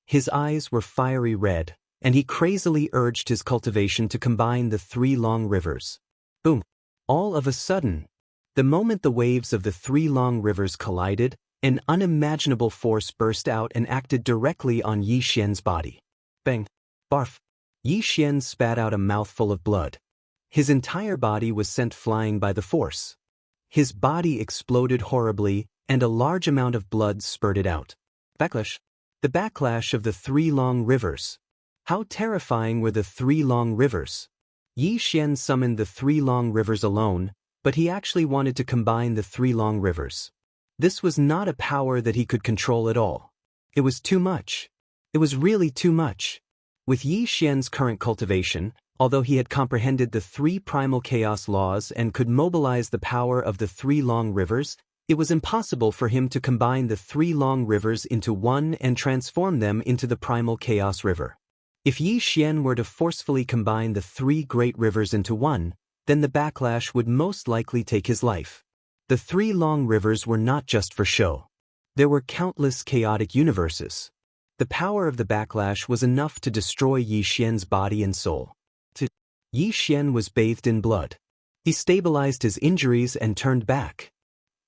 His eyes were fiery red, and he crazily urged his cultivation to combine the 3 long rivers. Boom! All of a sudden, the moment the waves of the 3 long rivers collided, an unimaginable force burst out and acted directly on Yi Xian's body. Bang! Barf! Yi Xian spat out a mouthful of blood. His entire body was sent flying by the force. His body exploded horribly, and a large amount of blood spurted out. Backlash! The backlash of the 3 long rivers. How terrifying were the 3 long rivers? Yi Xian summoned the 3 long rivers alone, but he actually wanted to combine the 3 long rivers. This was not a power that he could control at all. It was too much. It was really too much. With Yi Xian's current cultivation, although he had comprehended the 3 primal chaos laws and could mobilize the power of the 3 long rivers, It was impossible for him to combine the three long rivers into one and transform them into the primal chaos river. If Yi Xian were to forcefully combine the three great rivers into one, then the backlash would most likely take his life. The three long rivers were not just for show. There were countless chaotic universes. The power of the backlash was enough to destroy Yi Xian's body and soul. Yi Xian was bathed in blood. He stabilized his injuries and turned back.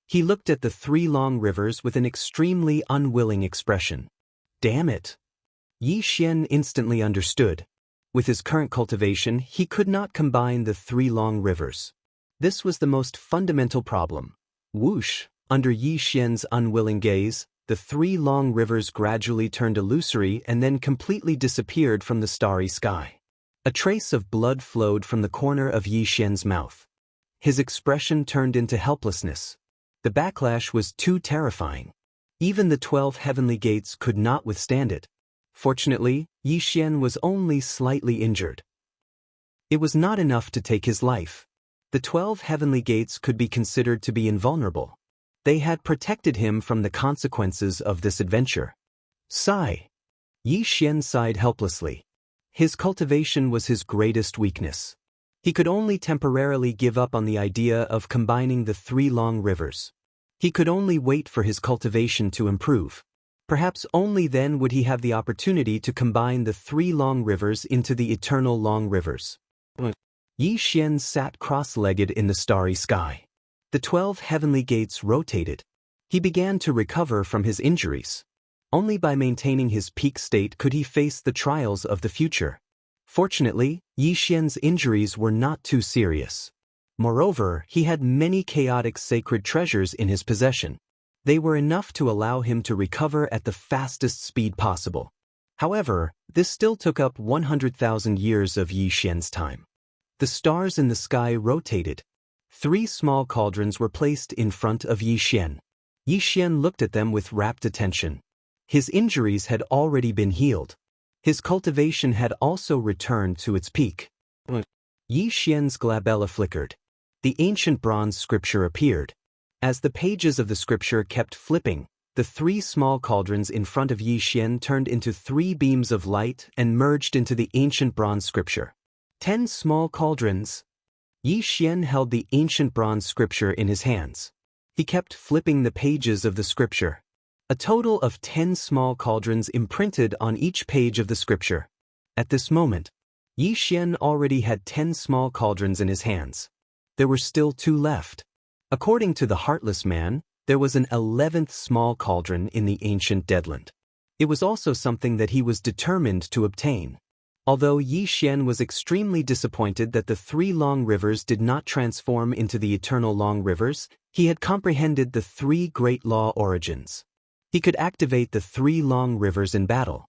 He looked at the three long rivers with an extremely unwilling expression. Damn it! Yi Xian instantly understood. With his current cultivation, he could not combine the three long rivers. This was the most fundamental problem. Whoosh! Under Yi Xian's unwilling gaze, the three long rivers gradually turned illusory and then completely disappeared from the starry sky. A trace of blood flowed from the corner of Yi Xian's mouth. His expression turned into helplessness. The backlash was too terrifying. Even the 12 heavenly gates could not withstand it. Fortunately, Yi Xian was only slightly injured. It was not enough to take his life. The 12 heavenly gates could be considered to be invulnerable. They had protected him from the consequences of this adventure. Sigh. Yi Xian sighed helplessly. His cultivation was his greatest weakness. He could only temporarily give up on the idea of combining the three long rivers. He could only wait for his cultivation to improve. Perhaps only then would he have the opportunity to combine the three long rivers into the eternal long rivers. Yi Xian sat cross-legged in the starry sky. The 12 heavenly gates rotated. He began to recover from his injuries. Only by maintaining his peak state could he face the trials of the future. Fortunately, Yi Xian's injuries were not too serious. Moreover, he had many chaotic sacred treasures in his possession. They were enough to allow him to recover at the fastest speed possible. However, this still took up 100,000 years of Yi Xian's time. The stars in the sky rotated. 3 small cauldrons were placed in front of Yi Xian. Yi Xian looked at them with rapt attention. His injuries had already been healed. His cultivation had also returned to its peak. Yi Xian's glabella flickered. The ancient bronze scripture appeared. As the pages of the scripture kept flipping, the 3 small cauldrons in front of Yi Xian turned into 3 beams of light and merged into the ancient bronze scripture. 10 small cauldrons. Yi Xian held the ancient bronze scripture in his hands. He kept flipping the pages of the scripture. A total of 10 small cauldrons imprinted on each page of the scripture. At this moment, Yi Xian already had 10 small cauldrons in his hands. There were still 2 left. According to the Heartless Man, there was an 11th small cauldron in the ancient Deadland. It was also something that he was determined to obtain. Although Yi Xian was extremely disappointed that the 3 long rivers did not transform into the eternal long rivers, he had comprehended the 3 great law origins. He could activate the 3 long rivers in battle.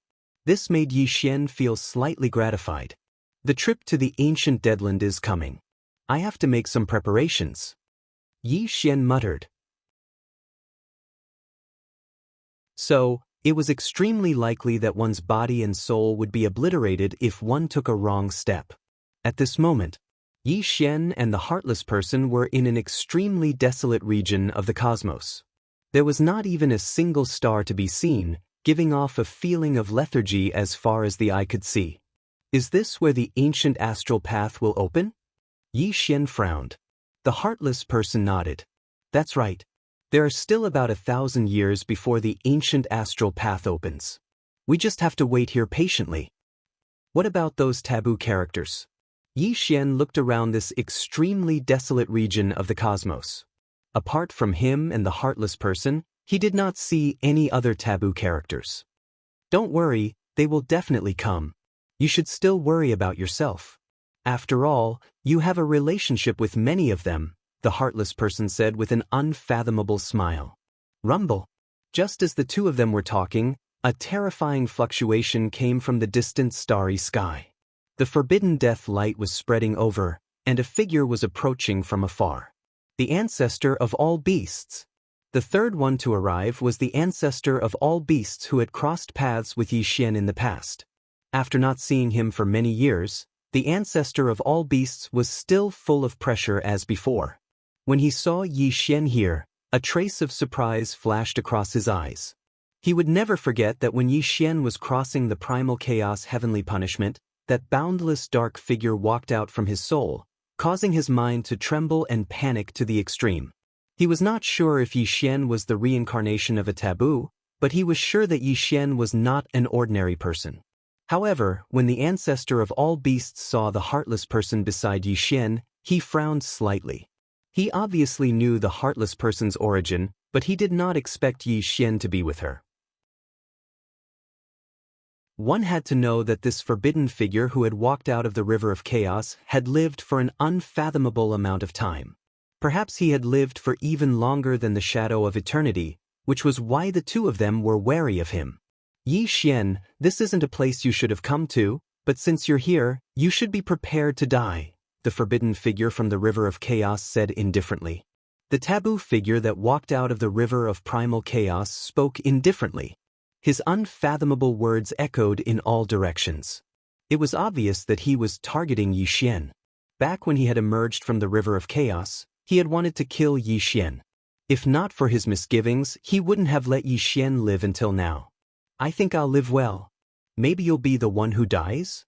This made Yi Xian feel slightly gratified. The trip to the ancient Deadland is coming. I have to make some preparations. Yi Xian muttered. So, it was extremely likely that one's body and soul would be obliterated if one took a wrong step. At this moment, Yi Xian and the Heartless Person were in an extremely desolate region of the cosmos. There was not even a single star to be seen, giving off a feeling of lethargy as far as the eye could see. Is this where the ancient astral path will open? Yi Xian frowned. The Heartless Person nodded. That's right. There are still about 1,000 years before the ancient astral path opens. We just have to wait here patiently. What about those taboo characters? Yi Xian looked around this extremely desolate region of the cosmos. Apart from him and the Heartless Person, he did not see any other taboo characters. Don't worry, they will definitely come. You should still worry about yourself. After all, you have a relationship with many of them, the Heartless Person said with an unfathomable smile. Rumble. Just as the 2 of them were talking, a terrifying fluctuation came from the distant starry sky. The forbidden death light was spreading over, and a figure was approaching from afar. The ancestor of all beasts. The 3rd one to arrive was the ancestor of all beasts who had crossed paths with Yi Xian in the past. After not seeing him for many years, the ancestor of all beasts was still full of pressure as before. When he saw Yi Xian here, A trace of surprise flashed across his eyes. He would never forget that when Yi Xian was crossing the primal chaos heavenly punishment, that boundless dark figure walked out from his soul, causing his mind to tremble and panic to the extreme. He was not sure if Yi Xian was the reincarnation of a taboo, but he was sure that Yi Xian was not an ordinary person. However, when the ancestor of all beasts saw the heartless person beside Yi Xian, he frowned slightly. He obviously knew the heartless person's origin, but he did not expect Yi Xian to be with her. One had to know that this forbidden figure who had walked out of the river of chaos had lived for an unfathomable amount of time. Perhaps he had lived for even longer than the shadow of eternity, which was why the two of them were wary of him. Yi Xian, this isn't a place you should have come to, but since you're here, you should be prepared to die, the forbidden figure from the river of chaos said indifferently. The taboo figure that walked out of the river of primal chaos spoke indifferently. His unfathomable words echoed in all directions. It was obvious that he was targeting Yi Xian. Back when he had emerged from the river of chaos, he had wanted to kill Yi Xian. If not for his misgivings, he wouldn't have let Yi Xian live until now. I think I'll live well. Maybe you'll be the one who dies?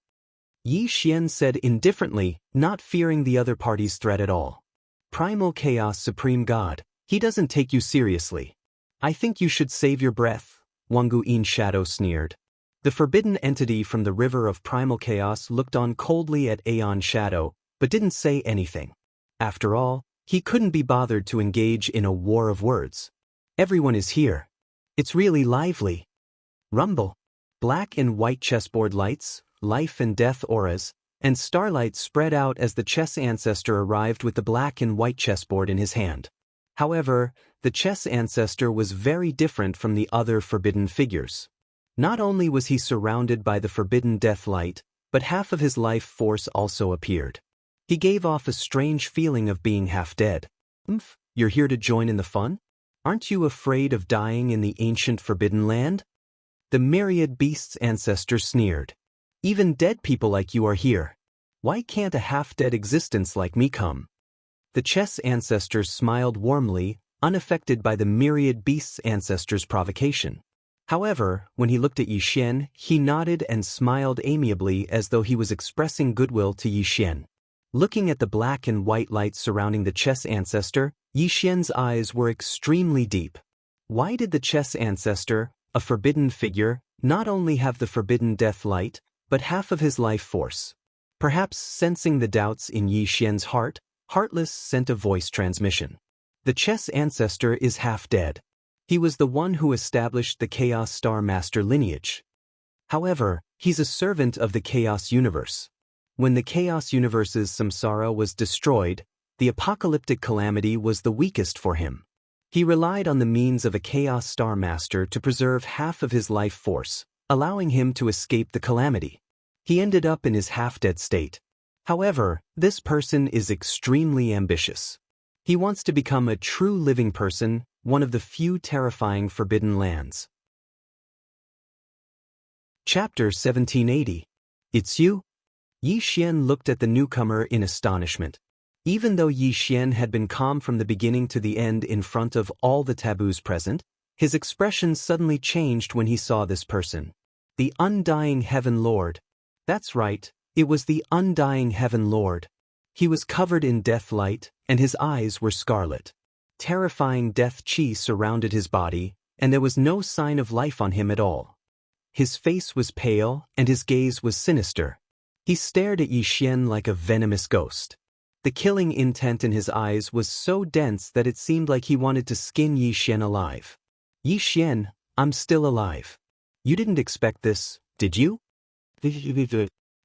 Yi Xian said indifferently, not fearing the other party's threat at all. Primal Chaos Supreme God, he doesn't take you seriously. I think you should save your breath, Wang Guyin Shadow sneered. The forbidden entity from the river of primal chaos looked on coldly at Aeon Shadow, but didn't say anything. After all, he couldn't be bothered to engage in a war of words. Everyone is here. It's really lively. Rumble. Black and white chessboard lights, life and death auras, and starlight spread out as the chess ancestor arrived with the black and white chessboard in his hand. However, the chess ancestor was very different from the other forbidden figures. Not only was he surrounded by the forbidden death light, but half of his life force also appeared. He gave off a strange feeling of being half dead. You're here to join in the fun? Aren't you afraid of dying in the ancient forbidden land? The myriad beasts' ancestor sneered. Even dead people like you are here. Why can't a half-dead existence like me come? The chess ancestor smiled warmly, unaffected by the myriad beasts' ancestor's provocation. However, when he looked at Yi Xian, he nodded and smiled amiably as though he was expressing goodwill to Yi Xian. Looking at the black and white lights surrounding the chess ancestor, Yi Xian's eyes were extremely deep. Why did the chess ancestor, a forbidden figure, not only have the forbidden death light, but half of his life force? Perhaps sensing the doubts in Yi Xian's heart, Heartless sent a voice transmission. The chess ancestor is half dead. He was the one who established the Chaos Star Master lineage. However, he's a servant of the Chaos Universe. When the Chaos Universe's samsara was destroyed, the apocalyptic calamity was the weakest for him. He relied on the means of a Chaos Star Master to preserve half of his life force, allowing him to escape the calamity. He ended up in his half-dead state. However, this person is extremely ambitious. He wants to become a true living person, one of the few terrifying forbidden lands. Chapter 1780. It's you? Yi Xian looked at the newcomer in astonishment. Even though Yi Xian had been calm from the beginning to the end in front of all the taboos present, his expression suddenly changed when he saw this person. The Undying Heaven Lord. That's right, it was the Undying Heaven Lord. He was covered in death light, and his eyes were scarlet. Terrifying death chi surrounded his body, and there was no sign of life on him at all. His face was pale, and his gaze was sinister. He stared at Yi Xian like a venomous ghost. The killing intent in his eyes was so dense that it seemed like he wanted to skin Yi Xian alive. Yi Xian, I'm still alive. You didn't expect this, did you?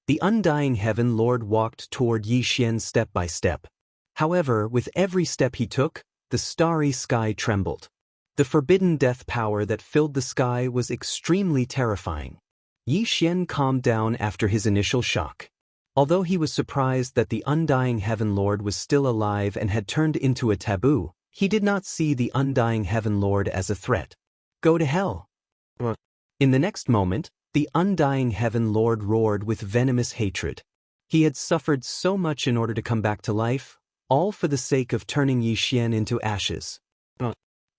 The Undying Heaven Lord walked toward Yi Xian step by step. However, with every step he took, the starry sky trembled. The forbidden death power that filled the sky was extremely terrifying. Yi Xian calmed down after his initial shock. Although he was surprised that the Undying Heaven Lord was still alive and had turned into a taboo, he did not see the Undying Heaven Lord as a threat. Go to hell. In the next moment, the Undying Heaven Lord roared with venomous hatred. He had suffered so much in order to come back to life, all for the sake of turning Yi Xian into ashes.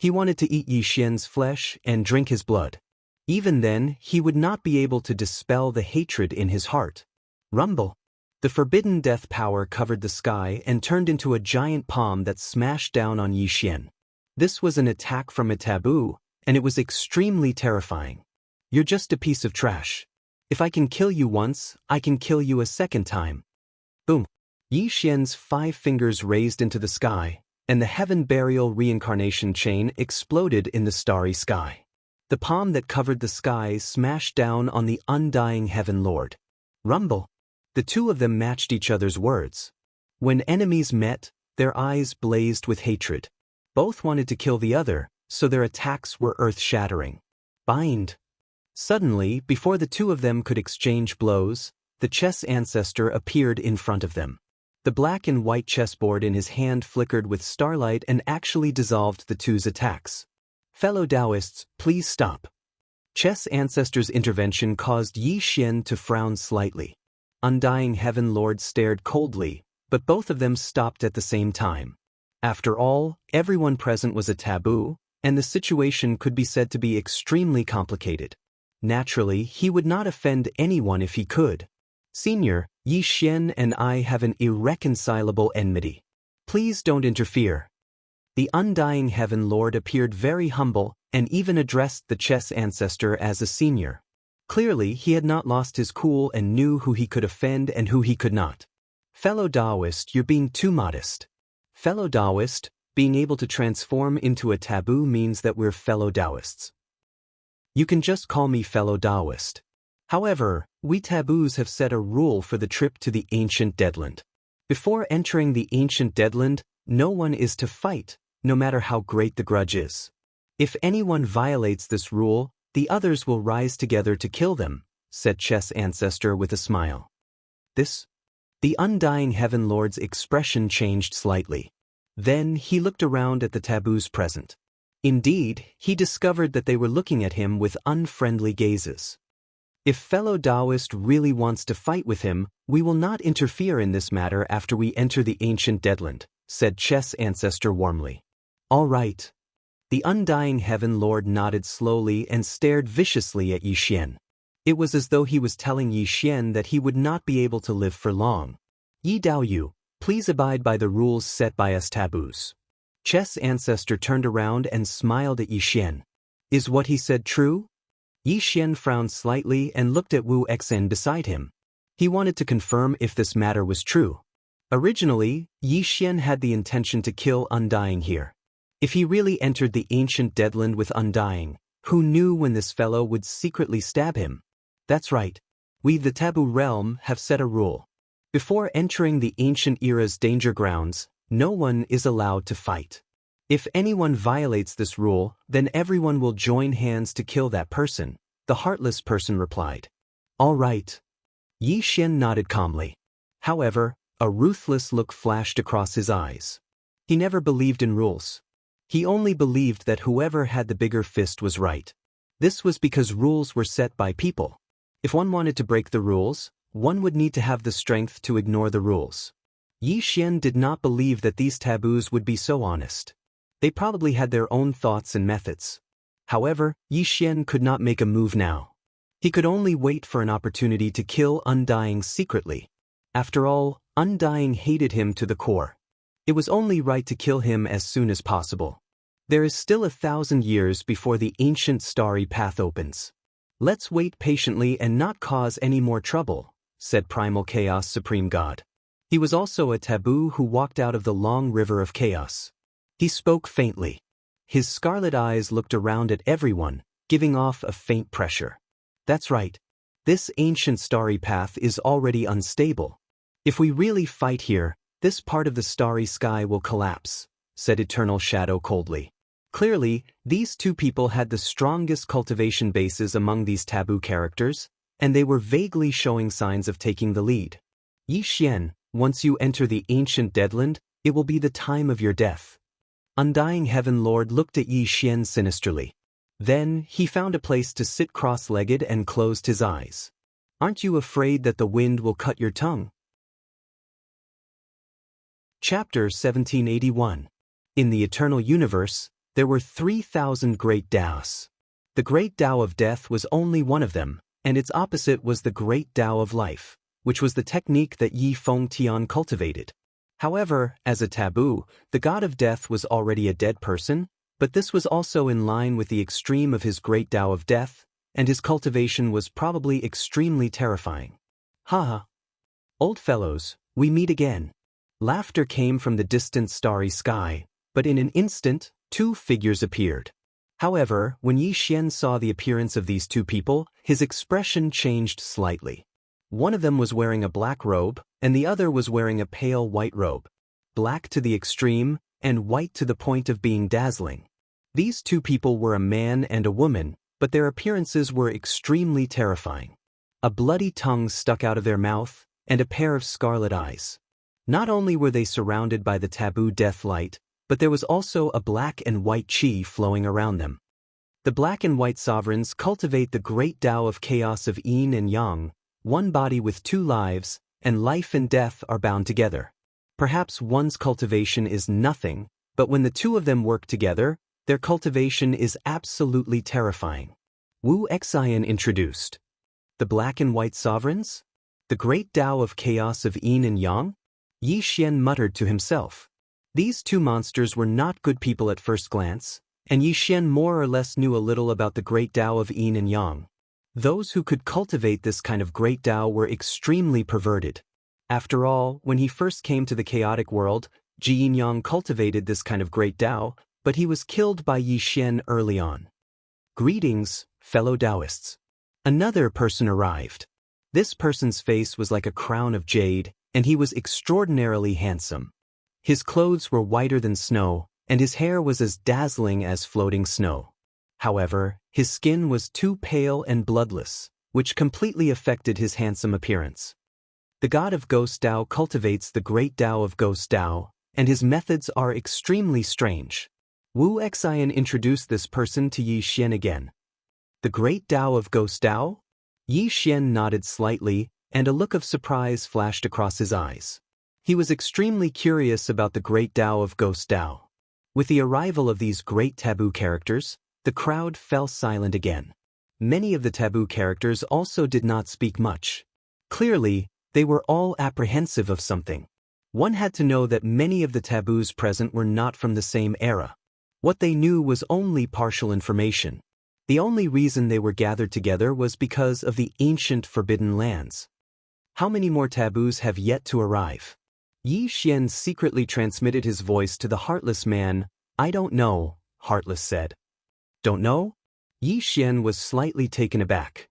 He wanted to eat Yi Xian's flesh and drink his blood. Even then, he would not be able to dispel the hatred in his heart. Rumble. The forbidden death power covered the sky and turned into a giant palm that smashed down on Yi Xian. This was an attack from a taboo, and it was extremely terrifying. You're just a piece of trash. If I can kill you once, I can kill you a second time. Boom. Yi Xian's 5 fingers raised into the sky, and the heaven burial reincarnation chain exploded in the starry sky. The palm that covered the sky smashed down on the undying heaven lord. Rumble. The two of them matched each other's words. When enemies met, their eyes blazed with hatred. Both wanted to kill the other, so their attacks were earth-shattering. Bind. Suddenly, before the two of them could exchange blows, the chess ancestor appeared in front of them. The black and white chessboard in his hand flickered with starlight and actually dissolved the two's attacks. Fellow Taoists, please stop. Chess ancestor's intervention caused Yi Xian to frown slightly. Undying Heaven Lord stared coldly, but both of them stopped at the same time. After all, everyone present was a taboo, and the situation could be said to be extremely complicated. Naturally, he would not offend anyone if he could. Senior, Yi Xian and I have an irreconcilable enmity. Please don't interfere. The Undying Heaven Lord appeared very humble and even addressed the chess ancestor as a senior. Clearly, he had not lost his cool and knew who he could offend and who he could not. Fellow Taoist, you're being too modest. Fellow Taoist, being able to transform into a taboo means that we're fellow Taoists. You can just call me fellow Taoist. However, we taboos have set a rule for the trip to the ancient Deadland. Before entering the ancient Deadland, no one is to fight, no matter how great the grudge is. If anyone violates this rule, the others will rise together to kill them, said Chess Ancestor with a smile. The Undying Heaven Lord's expression changed slightly. Then he looked around at the taboos present. Indeed, he discovered that they were looking at him with unfriendly gazes. If fellow Taoist really wants to fight with him, we will not interfere in this matter after we enter the ancient Deadland, said Chess Ancestor warmly. All right. The Undying Heaven Lord nodded slowly and stared viciously at Yi Xian. It was as though he was telling Yi Xian that he would not be able to live for long. Yi Daoyu, please abide by the rules set by us taboos. Chess Ancestor turned around and smiled at Yi Xian. Is what he said true? Yi Xian frowned slightly and looked at Wu Xen beside him. He wanted to confirm if this matter was true. Originally, Yi Xian had the intention to kill Undying here. If he really entered the ancient Deadland with Undying, who knew when this fellow would secretly stab him? That's right. We, the Taboo Realm, have set a rule. Before entering the ancient era's danger grounds, no one is allowed to fight. If anyone violates this rule, then everyone will join hands to kill that person, the heartless person replied. All right. Yi Xian nodded calmly. However, a ruthless look flashed across his eyes. He never believed in rules. He only believed that whoever had the bigger fist was right. This was because rules were set by people. If one wanted to break the rules, one would need to have the strength to ignore the rules. Yi Xian did not believe that these taboos would be so honest. They probably had their own thoughts and methods. However, Yi Xian could not make a move now. He could only wait for an opportunity to kill Undying secretly. After all, Undying hated him to the core. It was only right to kill him as soon as possible. There is still 1,000 years before the ancient starry path opens. Let's wait patiently and not cause any more trouble, said Primal Chaos Supreme God. He was also a taboo who walked out of the long river of chaos. He spoke faintly. His scarlet eyes looked around at everyone, giving off a faint pressure. That's right. This ancient starry path is already unstable. If we really fight here, this part of the starry sky will collapse, said Eternal Shadow coldly. Clearly, these two people had the strongest cultivation bases among these taboo characters, and they were vaguely showing signs of taking the lead. Yi Xian, once you enter the ancient Deadland, it will be the time of your death. Undying Heaven Lord looked at Yi Xian sinisterly. Then, he found a place to sit cross-legged and closed his eyes. Aren't you afraid that the wind will cut your tongue? Chapter 1781. In the Eternal Universe, There were 3,000 great Taos. The great Tao of death was only one of them, and its opposite was the great Tao of life, which was the technique that Yi Feng Tian cultivated. However, as a taboo, the god of death was already a dead person, but this was also in line with the extreme of his great Tao of death, and his cultivation was probably extremely terrifying. Haha. Old fellows, we meet again. Laughter came from the distant starry sky, but in an instant, two figures appeared. However, when Yi Xian saw the appearance of these two people, his expression changed slightly. One of them was wearing a black robe, and the other was wearing a pale white robe. Black to the extreme, and white to the point of being dazzling. These two people were a man and a woman, but their appearances were extremely terrifying. A bloody tongue stuck out of their mouth, and a pair of scarlet eyes. Not only were they surrounded by the taboo death light, but there was also a black and white qi flowing around them. The black and white sovereigns cultivate the great Tao of chaos of yin and yang, one body with two lives, and life and death are bound together. Perhaps one's cultivation is nothing, but when the two of them work together, their cultivation is absolutely terrifying. Wu Xian introduced. The black and white sovereigns? The great Tao of chaos of yin and yang? Yi Xian muttered to himself. These two monsters were not good people at first glance, and Yi Xian more or less knew a little about the great Tao of yin and yang. Those who could cultivate this kind of great Tao were extremely perverted. After all, when he first came to the chaotic world, Ji Yin-yang cultivated this kind of great Tao, but he was killed by Yi Xian early on. Greetings, fellow Taoists. Another person arrived. This person's face was like a crown of jade, and he was extraordinarily handsome. His clothes were whiter than snow, and his hair was as dazzling as floating snow. However, his skin was too pale and bloodless, which completely affected his handsome appearance. The god of Ghost Tao cultivates the great Tao of Ghost Tao, and his methods are extremely strange. Wu Xian introduced this person to Yi Xian again. The great Tao of Ghost Tao? Yi Xian nodded slightly, and a look of surprise flashed across his eyes. He was extremely curious about the great Tao of Ghost Tao. With the arrival of these great taboo characters, the crowd fell silent again. Many of the taboo characters also did not speak much. Clearly, they were all apprehensive of something. One had to know that many of the taboos present were not from the same era. What they knew was only partial information. The only reason they were gathered together was because of the ancient forbidden lands. How many more taboos have yet to arrive? Yi Xian secretly transmitted his voice to the Heartless man. I don't know, Heartless said. Don't know? Yi Xian was slightly taken aback.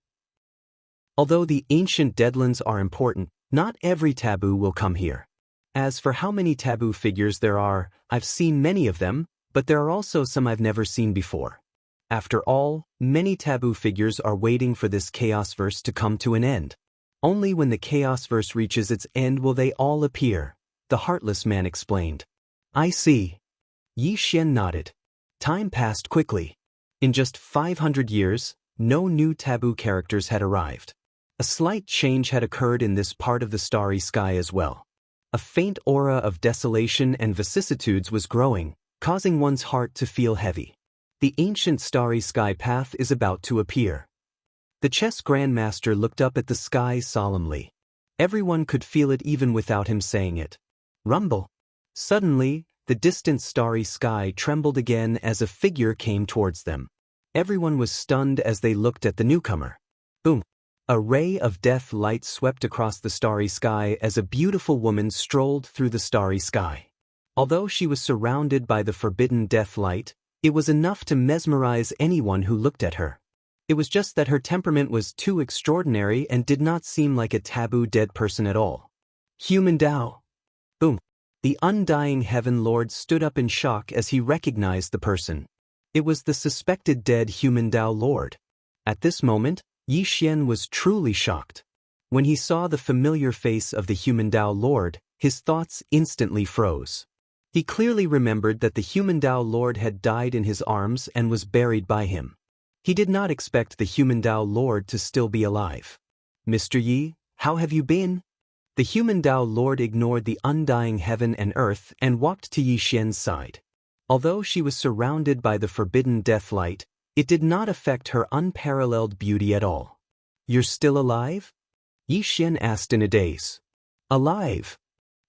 Although the ancient deadlands are important, not every taboo will come here. As for how many taboo figures there are, I've seen many of them, but there are also some I've never seen before. After all, many taboo figures are waiting for this chaos verse to come to an end. Only when the chaos verse reaches its end will they all appear, the Heartless man explained. I see. Yi Xian nodded. Time passed quickly. In just 500 years, no new taboo characters had arrived. A slight change had occurred in this part of the starry sky as well. A faint aura of desolation and vicissitudes was growing, causing one's heart to feel heavy. The ancient starry sky path is about to appear. The chess grandmaster looked up at the sky solemnly. Everyone could feel it even without him saying it. Rumble. Suddenly, the distant starry sky trembled again as a figure came towards them. Everyone was stunned as they looked at the newcomer. Boom. A ray of death light swept across the starry sky as a beautiful woman strolled through the starry sky. Although she was surrounded by the forbidden death light, it was enough to mesmerize anyone who looked at her. It was just that her temperament was too extraordinary and did not seem like a taboo dead person at all. Human Tao. Boom. The undying Heaven Lord stood up in shock as he recognized the person. It was the suspected dead Human Tao Lord. At this moment, Yi Xian was truly shocked. When he saw the familiar face of the Human Tao Lord, his thoughts instantly froze. He clearly remembered that the Human Tao Lord had died in his arms and was buried by him. He did not expect the Human Tao Lord to still be alive. Mr. Yi, how have you been? The Human Tao Lord ignored the undying heaven and earth and walked to Yi Xian's side. Although she was surrounded by the forbidden death light, it did not affect her unparalleled beauty at all. "You're still alive?" Yi Xian asked in a daze. "Alive?"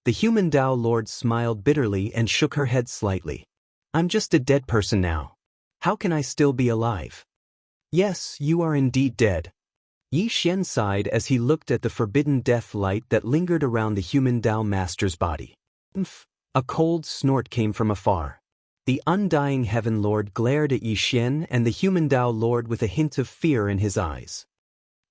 The human Tao Lord smiled bitterly and shook her head slightly. "I'm just a dead person now. How can I still be alive?" "Yes, you are indeed dead." Yi Xian sighed as he looked at the forbidden death light that lingered around the human Tao Master's body. "Umph." A cold snort came from afar. The undying Heaven Lord glared at Yi Xian and the human Tao Lord with a hint of fear in his eyes.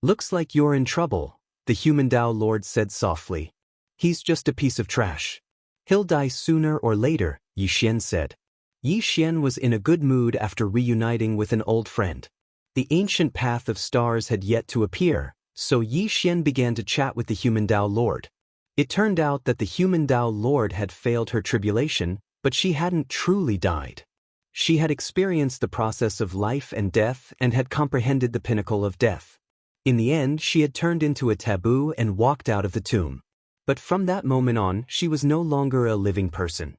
"Looks like you're in trouble," the human Tao Lord said softly. "He's just a piece of trash. He'll die sooner or later," Yi Xian said. Yi Xian was in a good mood after reuniting with an old friend. The ancient path of stars had yet to appear, so Yi Xian began to chat with the human Tao Lord. It turned out that the human Tao Lord had failed her tribulation, but she hadn't truly died. She had experienced the process of life and death and had comprehended the pinnacle of death. In the end, she had turned into a taboo and walked out of the tomb. But from that moment on, she was no longer a living person.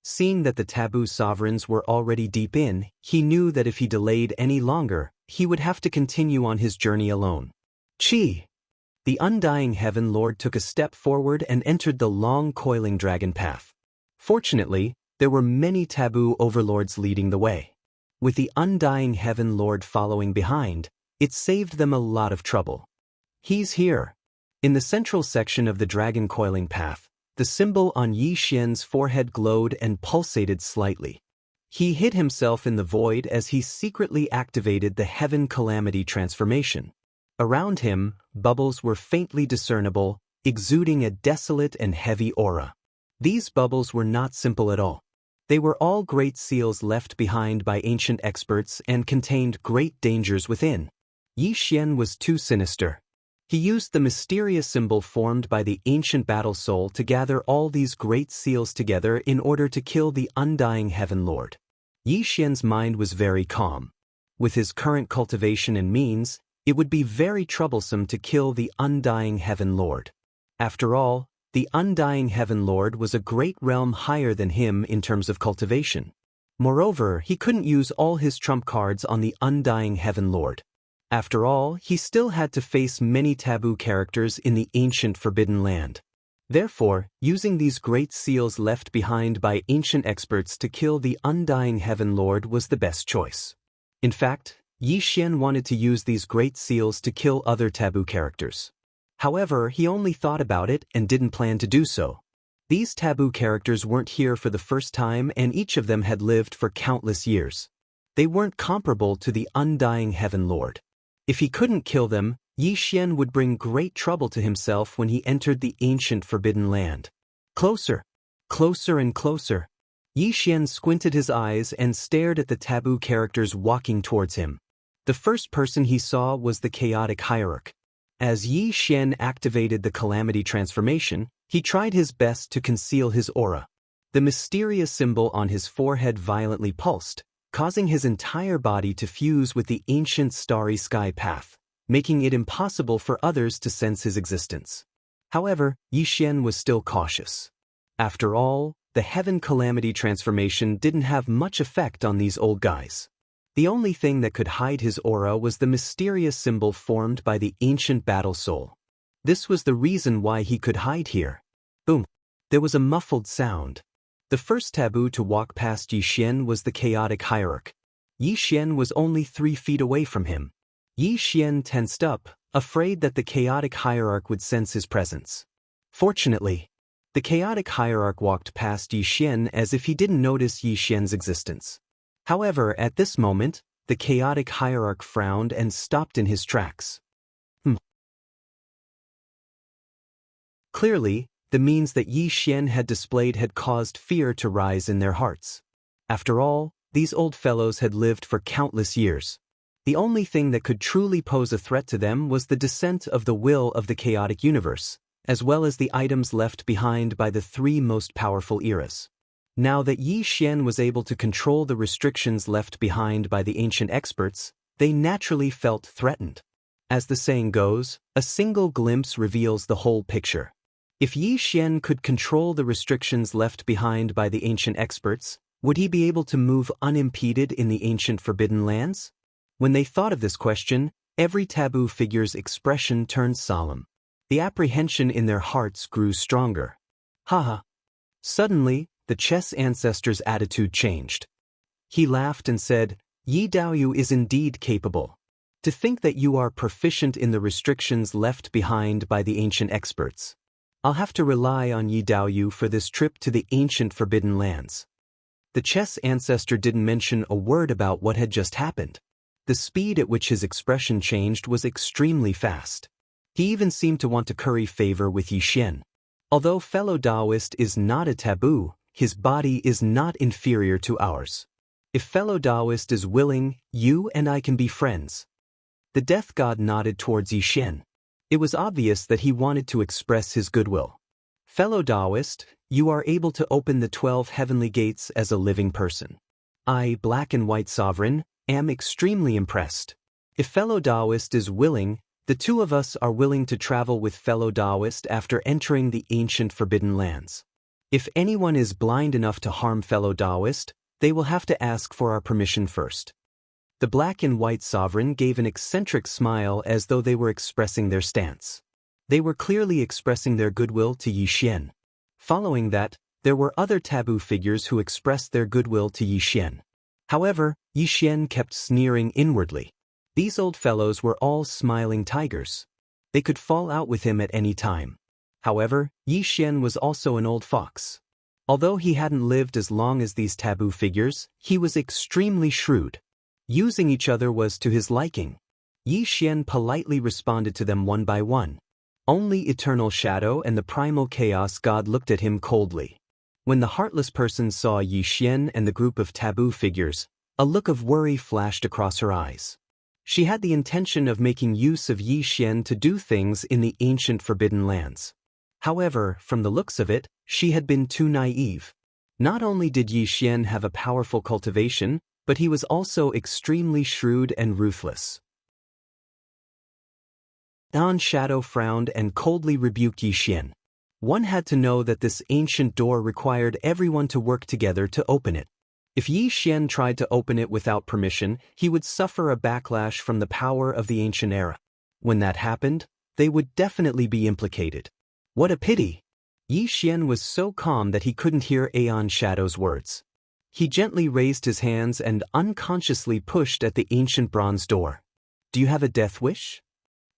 Seeing that the taboo sovereigns were already deep in, he knew that if he delayed any longer, he would have to continue on his journey alone. Chi! The undying Heaven Lord took a step forward and entered the long coiling dragon path. Fortunately, there were many taboo overlords leading the way. With the undying Heaven Lord following behind, it saved them a lot of trouble. "He's here." In the central section of the dragon coiling path, the symbol on Yi Xian's forehead glowed and pulsated slightly. He hid himself in the void as he secretly activated the Heaven Calamity transformation. Around him, bubbles were faintly discernible, exuding a desolate and heavy aura. These bubbles were not simple at all. They were all great seals left behind by ancient experts and contained great dangers within. Yi Xian was too sinister. He used the mysterious symbol formed by the ancient battle soul to gather all these great seals together in order to kill the undying Heaven Lord. Yi Xian's mind was very calm. With his current cultivation and means, it would be very troublesome to kill the undying Heaven Lord. After all, the undying Heaven Lord was a great realm higher than him in terms of cultivation. Moreover, he couldn't use all his trump cards on the undying Heaven Lord. After all, he still had to face many taboo characters in the ancient Forbidden Land. Therefore, using these great seals left behind by ancient experts to kill the undying Heaven Lord was the best choice. In fact, Yi Xian wanted to use these great seals to kill other taboo characters. However, he only thought about it and didn't plan to do so. These taboo characters weren't here for the first time and each of them had lived for countless years. They weren't comparable to the undying Heaven Lord. If he couldn't kill them, Yi Xian would bring great trouble to himself when he entered the ancient Forbidden Land. Closer, closer and closer. Yi Xian squinted his eyes and stared at the taboo characters walking towards him. The first person he saw was the chaotic hierarch. As Yi Xian activated the calamity transformation, he tried his best to conceal his aura. The mysterious symbol on his forehead violently pulsed, causing his entire body to fuse with the ancient starry sky path, making it impossible for others to sense his existence. However, Yi Xian was still cautious. After all, the Heaven Calamity transformation didn't have much effect on these old guys. The only thing that could hide his aura was the mysterious symbol formed by the ancient battle soul. This was the reason why he could hide here. Boom! There was a muffled sound. The first taboo to walk past Yi Xian was the chaotic hierarch. Yi Xian was only 3 feet away from him. Yi Xian tensed up, afraid that the chaotic hierarch would sense his presence. Fortunately, the chaotic hierarch walked past Yi Xian as if he didn't notice Yi Xian's existence. However, at this moment, the chaotic hierarch frowned and stopped in his tracks. Clearly, the means that Yi Xian had displayed had caused fear to rise in their hearts. After all, these old fellows had lived for countless years. The only thing that could truly pose a threat to them was the descent of the will of the chaotic universe, as well as the items left behind by the 3 most powerful eras. Now that Yi Xian was able to control the restrictions left behind by the ancient experts, they naturally felt threatened. As the saying goes, a single glimpse reveals the whole picture. If Yi Xian could control the restrictions left behind by the ancient experts, would he be able to move unimpeded in the ancient forbidden lands? When they thought of this question, every taboo figure's expression turned solemn. The apprehension in their hearts grew stronger. Haha. Suddenly, the chess ancestor's attitude changed. He laughed and said, Yi Daoyu is indeed capable. To think that you are proficient in the restrictions left behind by the ancient experts. I'll have to rely on Yi Daoyu for this trip to the ancient forbidden lands. The chess ancestor didn't mention a word about what had just happened. The speed at which his expression changed was extremely fast. He even seemed to want to curry favor with Yi Xian. Although fellow Taoist is not a taboo, his body is not inferior to ours. If fellow Taoist is willing, you and I can be friends. The death god nodded towards Yi Xian. It was obvious that he wanted to express his goodwill. Fellow Taoist, you are able to open the 12 heavenly gates as a living person. I, Black and White Sovereign, am extremely impressed. If fellow Taoist is willing, the two of us are willing to travel with fellow Taoist after entering the ancient forbidden lands. If anyone is blind enough to harm fellow Taoist, they will have to ask for our permission first. The Black and White Sovereign gave an eccentric smile as though they were expressing their stance. They were clearly expressing their goodwill to Yi Xian. Following that, there were other taboo figures who expressed their goodwill to Yi Xian. However, Yi Xian kept sneering inwardly. These old fellows were all smiling tigers. They could fall out with him at any time. However, Yi Xian was also an old fox. Although he hadn't lived as long as these taboo figures, he was extremely shrewd. Using each other was to his liking. Yi Xian politely responded to them one by one. Only Eternal Shadow and the Primal Chaos God looked at him coldly. When the heartless person saw Yi Xian and the group of taboo figures, a look of worry flashed across her eyes. She had the intention of making use of Yi Xian to do things in the ancient forbidden lands. However, from the looks of it, she had been too naive. Not only did Yi Xian have a powerful cultivation, but he was also extremely shrewd and ruthless. Eternal Shadow frowned and coldly rebuked Yi Xian. One had to know that this ancient door required everyone to work together to open it. If Yi Xian tried to open it without permission, he would suffer a backlash from the power of the ancient era. When that happened, they would definitely be implicated. What a pity! Yi Xian was so calm that he couldn't hear Aeon Shadow's words. He gently raised his hands and unconsciously pushed at the ancient bronze door. Do you have a death wish?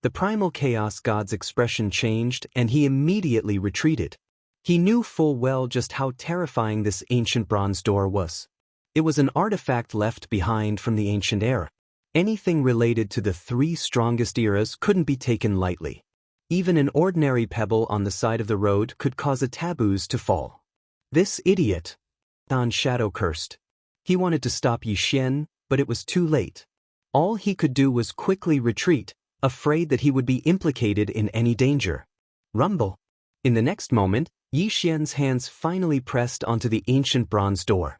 The Primal Chaos God's expression changed and he immediately retreated. He knew full well just how terrifying this ancient bronze door was. It was an artifact left behind from the ancient era. Anything related to the 3 strongest eras couldn't be taken lightly. Even an ordinary pebble on the side of the road could cause a taboos to fall. This idiot! Eternal Shadow cursed. He wanted to stop Yi Xian, but it was too late. All he could do was quickly retreat, afraid that he would be implicated in any danger. Rumble! In the next moment, Yi Xian's hands finally pressed onto the ancient bronze door.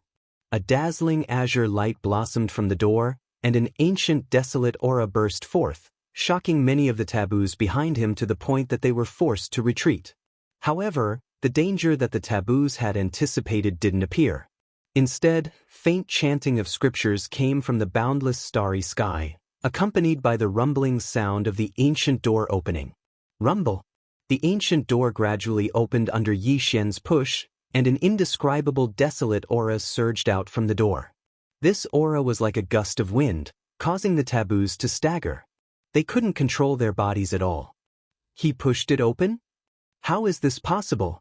A dazzling azure light blossomed from the door, and an ancient desolate aura burst forth, shocking many of the taboos behind him to the point that they were forced to retreat. However, the danger that the taboos had anticipated didn't appear. Instead, faint chanting of scriptures came from the boundless starry sky, accompanied by the rumbling sound of the ancient door opening. Rumble! The ancient door gradually opened under Yi Xian's push, and an indescribable desolate aura surged out from the door. This aura was like a gust of wind, causing the taboos to stagger. They couldn't control their bodies at all. He pushed it open? How is this possible?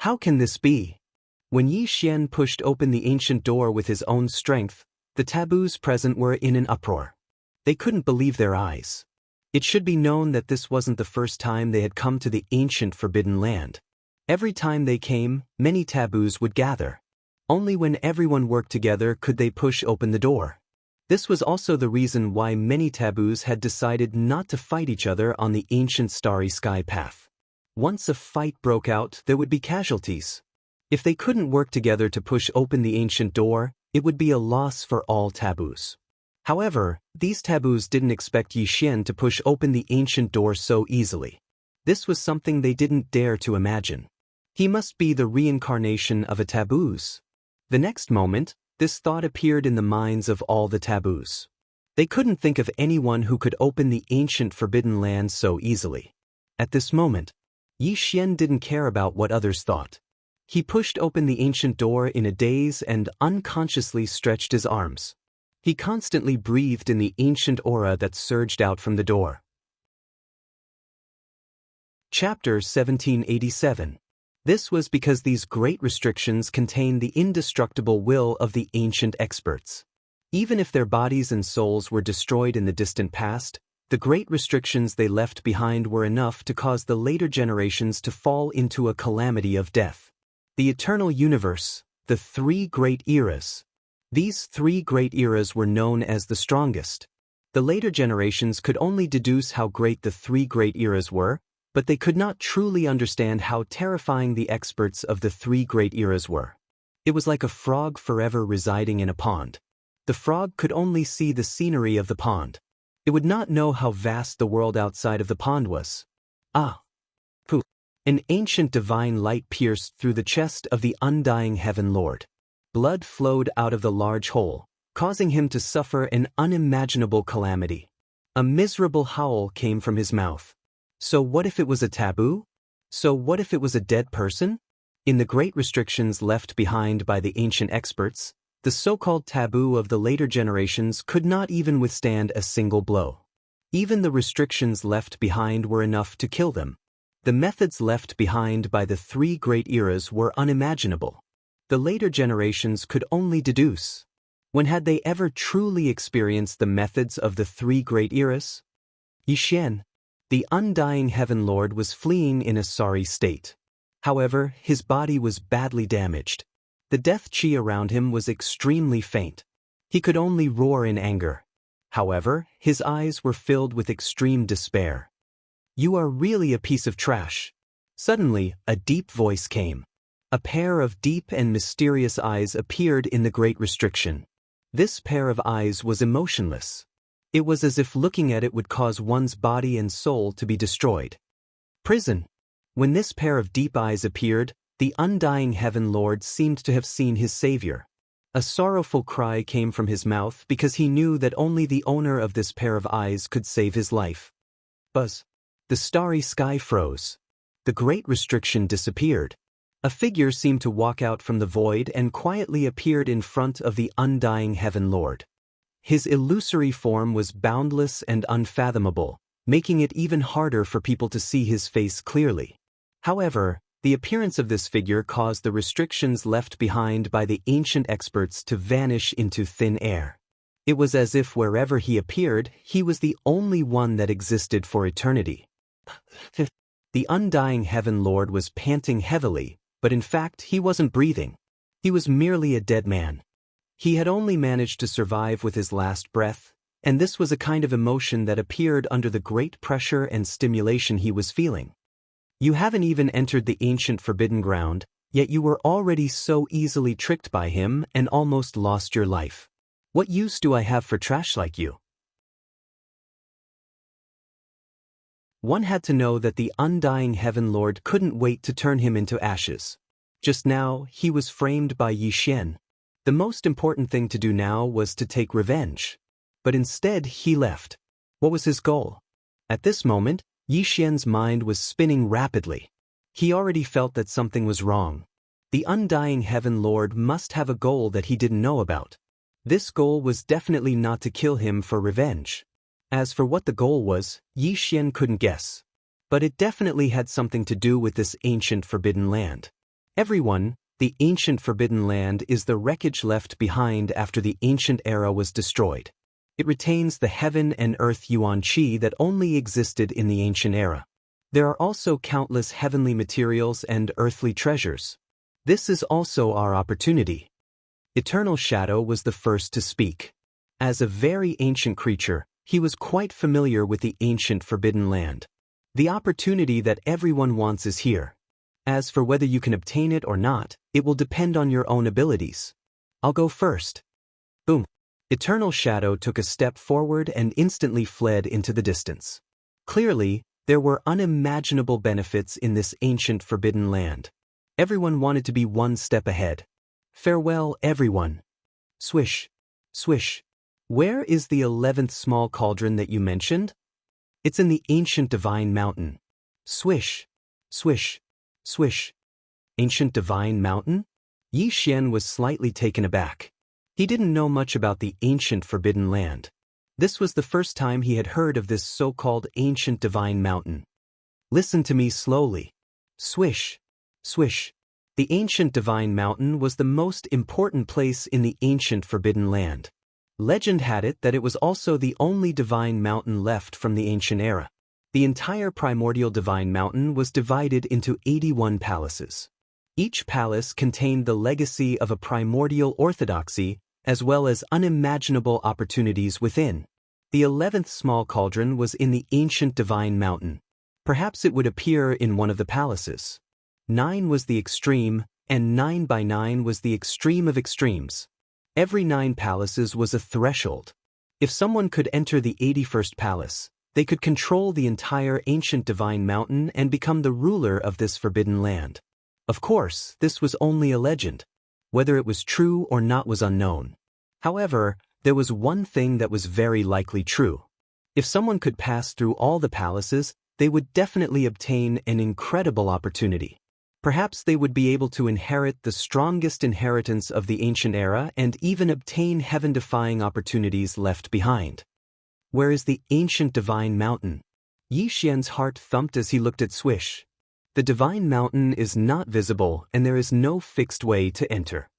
How can this be? When Yi Xian pushed open the ancient door with his own strength, the taboos present were in an uproar. They couldn't believe their eyes. It should be known that this wasn't the first time they had come to the ancient forbidden land. Every time they came, many taboos would gather. Only when everyone worked together could they push open the door. This was also the reason why many taboos had decided not to fight each other on the ancient starry sky path. Once a fight broke out, there would be casualties. If they couldn't work together to push open the ancient door, it would be a loss for all taboos. However, these taboos didn't expect Yi Xian to push open the ancient door so easily. This was something they didn't dare to imagine. He must be the reincarnation of a taboos. The next moment, this thought appeared in the minds of all the taboos. They couldn't think of anyone who could open the ancient forbidden land so easily. At this moment, Yi Xian didn't care about what others thought. He pushed open the ancient door in a daze and unconsciously stretched his arms. He constantly breathed in the ancient aura that surged out from the door. Chapter 1787. This was because these great restrictions contain the indestructible will of the ancient experts. Even if their bodies and souls were destroyed in the distant past, the great restrictions they left behind were enough to cause the later generations to fall into a calamity of death. The eternal universe, the three great eras. These three great eras were known as the strongest. The later generations could only deduce how great the three great eras were, but they could not truly understand how terrifying the experts of the three great eras were. It was like a frog forever residing in a pond. The frog could only see the scenery of the pond. It would not know how vast the world outside of the pond was. Pooh! An ancient divine light pierced through the chest of the undying Heaven Lord. Blood flowed out of the large hole, causing him to suffer an unimaginable calamity. A miserable howl came from his mouth. So what if it was a taboo? So what if it was a dead person? In the great restrictions left behind by the ancient experts, the so-called taboo of the later generations could not even withstand a single blow. Even the restrictions left behind were enough to kill them. The methods left behind by the three great eras were unimaginable. The later generations could only deduce. When had they ever truly experienced the methods of the three great eras? Yi Xian, the undying Heaven Lord, was fleeing in a sorry state. However, his body was badly damaged. The death chi around him was extremely faint. He could only roar in anger. However, his eyes were filled with extreme despair. "You are really a piece of trash." Suddenly, a deep voice came. A pair of deep and mysterious eyes appeared in the great restriction. This pair of eyes was emotionless. It was as if looking at it would cause one's body and soul to be destroyed. Prison. When this pair of deep eyes appeared, the undying Heaven Lord seemed to have seen his savior. A sorrowful cry came from his mouth because he knew that only the owner of this pair of eyes could save his life. Buzz. The starry sky froze. The great restriction disappeared. A figure seemed to walk out from the void and quietly appeared in front of the undying Heaven Lord. His illusory form was boundless and unfathomable, making it even harder for people to see his face clearly. However, the appearance of this figure caused the restrictions left behind by the ancient experts to vanish into thin air. It was as if wherever he appeared, he was the only one that existed for eternity. The undying Heaven Lord was panting heavily, but in fact he wasn't breathing. He was merely a dead man. He had only managed to survive with his last breath, and this was a kind of emotion that appeared under the great pressure and stimulation he was feeling. You haven't even entered the ancient forbidden ground, yet you were already so easily tricked by him and almost lost your life. What use do I have for trash like you? One had to know that the undying Heaven Lord couldn't wait to turn him into ashes. Just now, he was framed by Yi Xian. The most important thing to do now was to take revenge. But instead, he left. What was his goal? At this moment, Yi Xian's mind was spinning rapidly. He already felt that something was wrong. The undying Heaven Lord must have a goal that he didn't know about. This goal was definitely not to kill him for revenge. As for what the goal was, Yi Xian couldn't guess. But it definitely had something to do with this ancient forbidden land. Everyone, the ancient forbidden land is the wreckage left behind after the ancient era was destroyed. It retains the heaven and earth yuan qi that only existed in the ancient era. There are also countless heavenly materials and earthly treasures. This is also our opportunity. Eternal Shadow was the first to speak. As a very ancient creature, he was quite familiar with the ancient forbidden land. The opportunity that everyone wants is here. As for whether you can obtain it or not, it will depend on your own abilities. I'll go first. Boom. Eternal Shadow took a step forward and instantly fled into the distance. Clearly, there were unimaginable benefits in this ancient forbidden land. Everyone wanted to be one step ahead. Farewell, everyone. Swish, swish. Where is the 11th small cauldron that you mentioned? It's in the ancient divine mountain. Swish, swish, swish. Ancient divine mountain? Yi Xian was slightly taken aback. He didn't know much about the ancient forbidden land. This was the first time he had heard of this so-called ancient divine mountain. Listen to me slowly. Swish, swish. The ancient divine mountain was the most important place in the ancient forbidden land. Legend had it that it was also the only divine mountain left from the ancient era. The entire primordial divine mountain was divided into 81 palaces. Each palace contained the legacy of a primordial orthodoxy as well as unimaginable opportunities within. The 11th small cauldron was in the ancient divine mountain. Perhaps it would appear in one of the palaces. 9 was the extreme, and 9 by 9 was the extreme of extremes. Every 9 palaces was a threshold. If someone could enter the 81st palace, they could control the entire ancient divine mountain and become the ruler of this forbidden land. Of course, this was only a legend. Whether it was true or not was unknown. However, there was one thing that was very likely true. If someone could pass through all the palaces, they would definitely obtain an incredible opportunity. Perhaps they would be able to inherit the strongest inheritance of the ancient era and even obtain heaven-defying opportunities left behind. Where is the ancient divine mountain? Yi Xian's heart thumped as he looked at Swish. The divine mountain is not visible and there is no fixed way to enter.